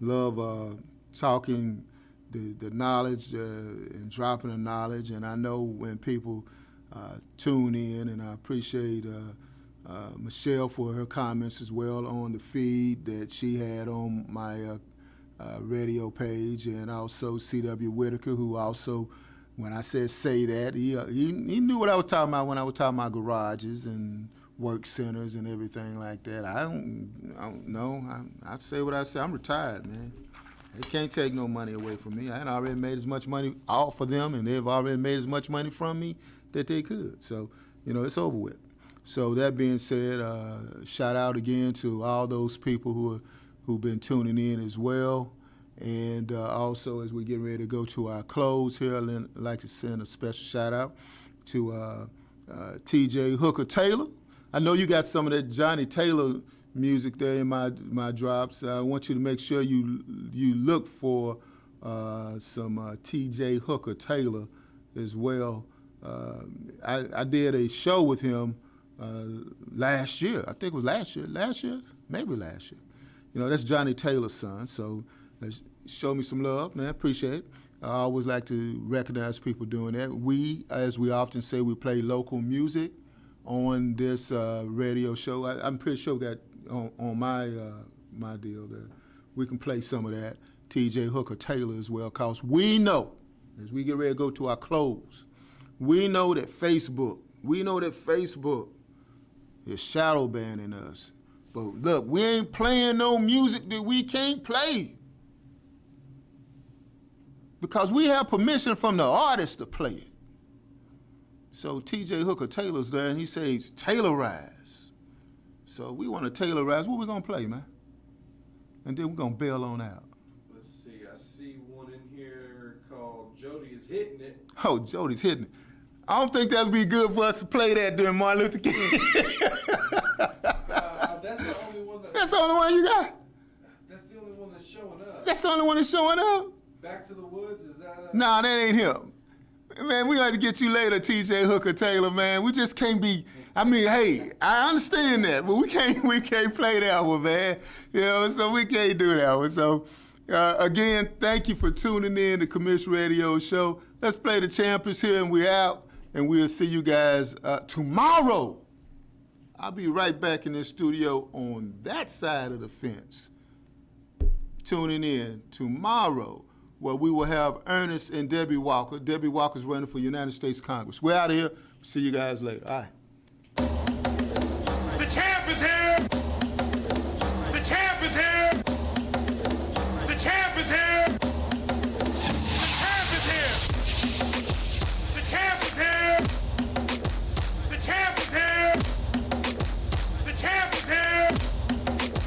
S4: love talking the knowledge and dropping the knowledge. And I know when people tune in, and I appreciate Michelle for her comments as well on the feed that she had on my radio page, and also C.W. Whitaker, who also, when I said say that, he knew what I was talking about when I was talking about garages and work centers and everything like that. I don't know. I say what I say. I'm retired, man. They can't take no money away from me. I had already made as much money off for them, and they've already made as much money from me that they could. So, it's over with. So that being said, shout out again to all those people who've been tuning in as well. And also, as we get ready to go to our close here, I'd like to send a special shout out to TJ Hooker Taylor. I know you got some of that Johnny Taylor music there in my drops. I want you to make sure you look for some TJ Hooker Taylor as well. I did a show with him last year. I think it was last year, maybe last year. That's Johnny Taylor's son, so show me some love, man. Appreciate it. I always like to recognize people doing that. We, as we often say, we play local music on this radio show. I'm pretty sure that on my deal that we can play some of that TJ Hooker Taylor as well, because we know, as we get ready to go to our close, we know that Facebook is shadow banning us. But look, we ain't playing no music that we can't play, because we have permission from the artist to play it. So TJ Hooker Taylor's there, and he says Taylorize. So we want to Taylorize. What we gonna play, man? And then we're gonna bail on out.
S5: Let's see. I see one in here called Jody is Hitting It.
S4: Oh, Jody's Hitting It. I don't think that would be good for us to play that during Martin Luther King.
S5: That's the only one
S4: That's the only one you got?
S5: That's the only one that's showing up.
S4: That's the only one that's showing up?
S5: Back to the Woods, is that
S4: Nah, that ain't him. Man, we got to get you later, TJ Hooker Taylor, man. We just can't be, hey, I understand that, but we can't play that one, man. So we can't do that one. So, again, thank you for tuning in to Commission Radio Show. Let's play the champions here, and we're out, and we'll see you guys tomorrow. I'll be right back in the studio on that side of the fence, tuning in tomorrow, where we will have Ernest and Debbie Walker. Debbie Walker's running for United States Congress. We're out of here. See you guys later. All right.
S1: The champ is here. The champ is here. The champ is here.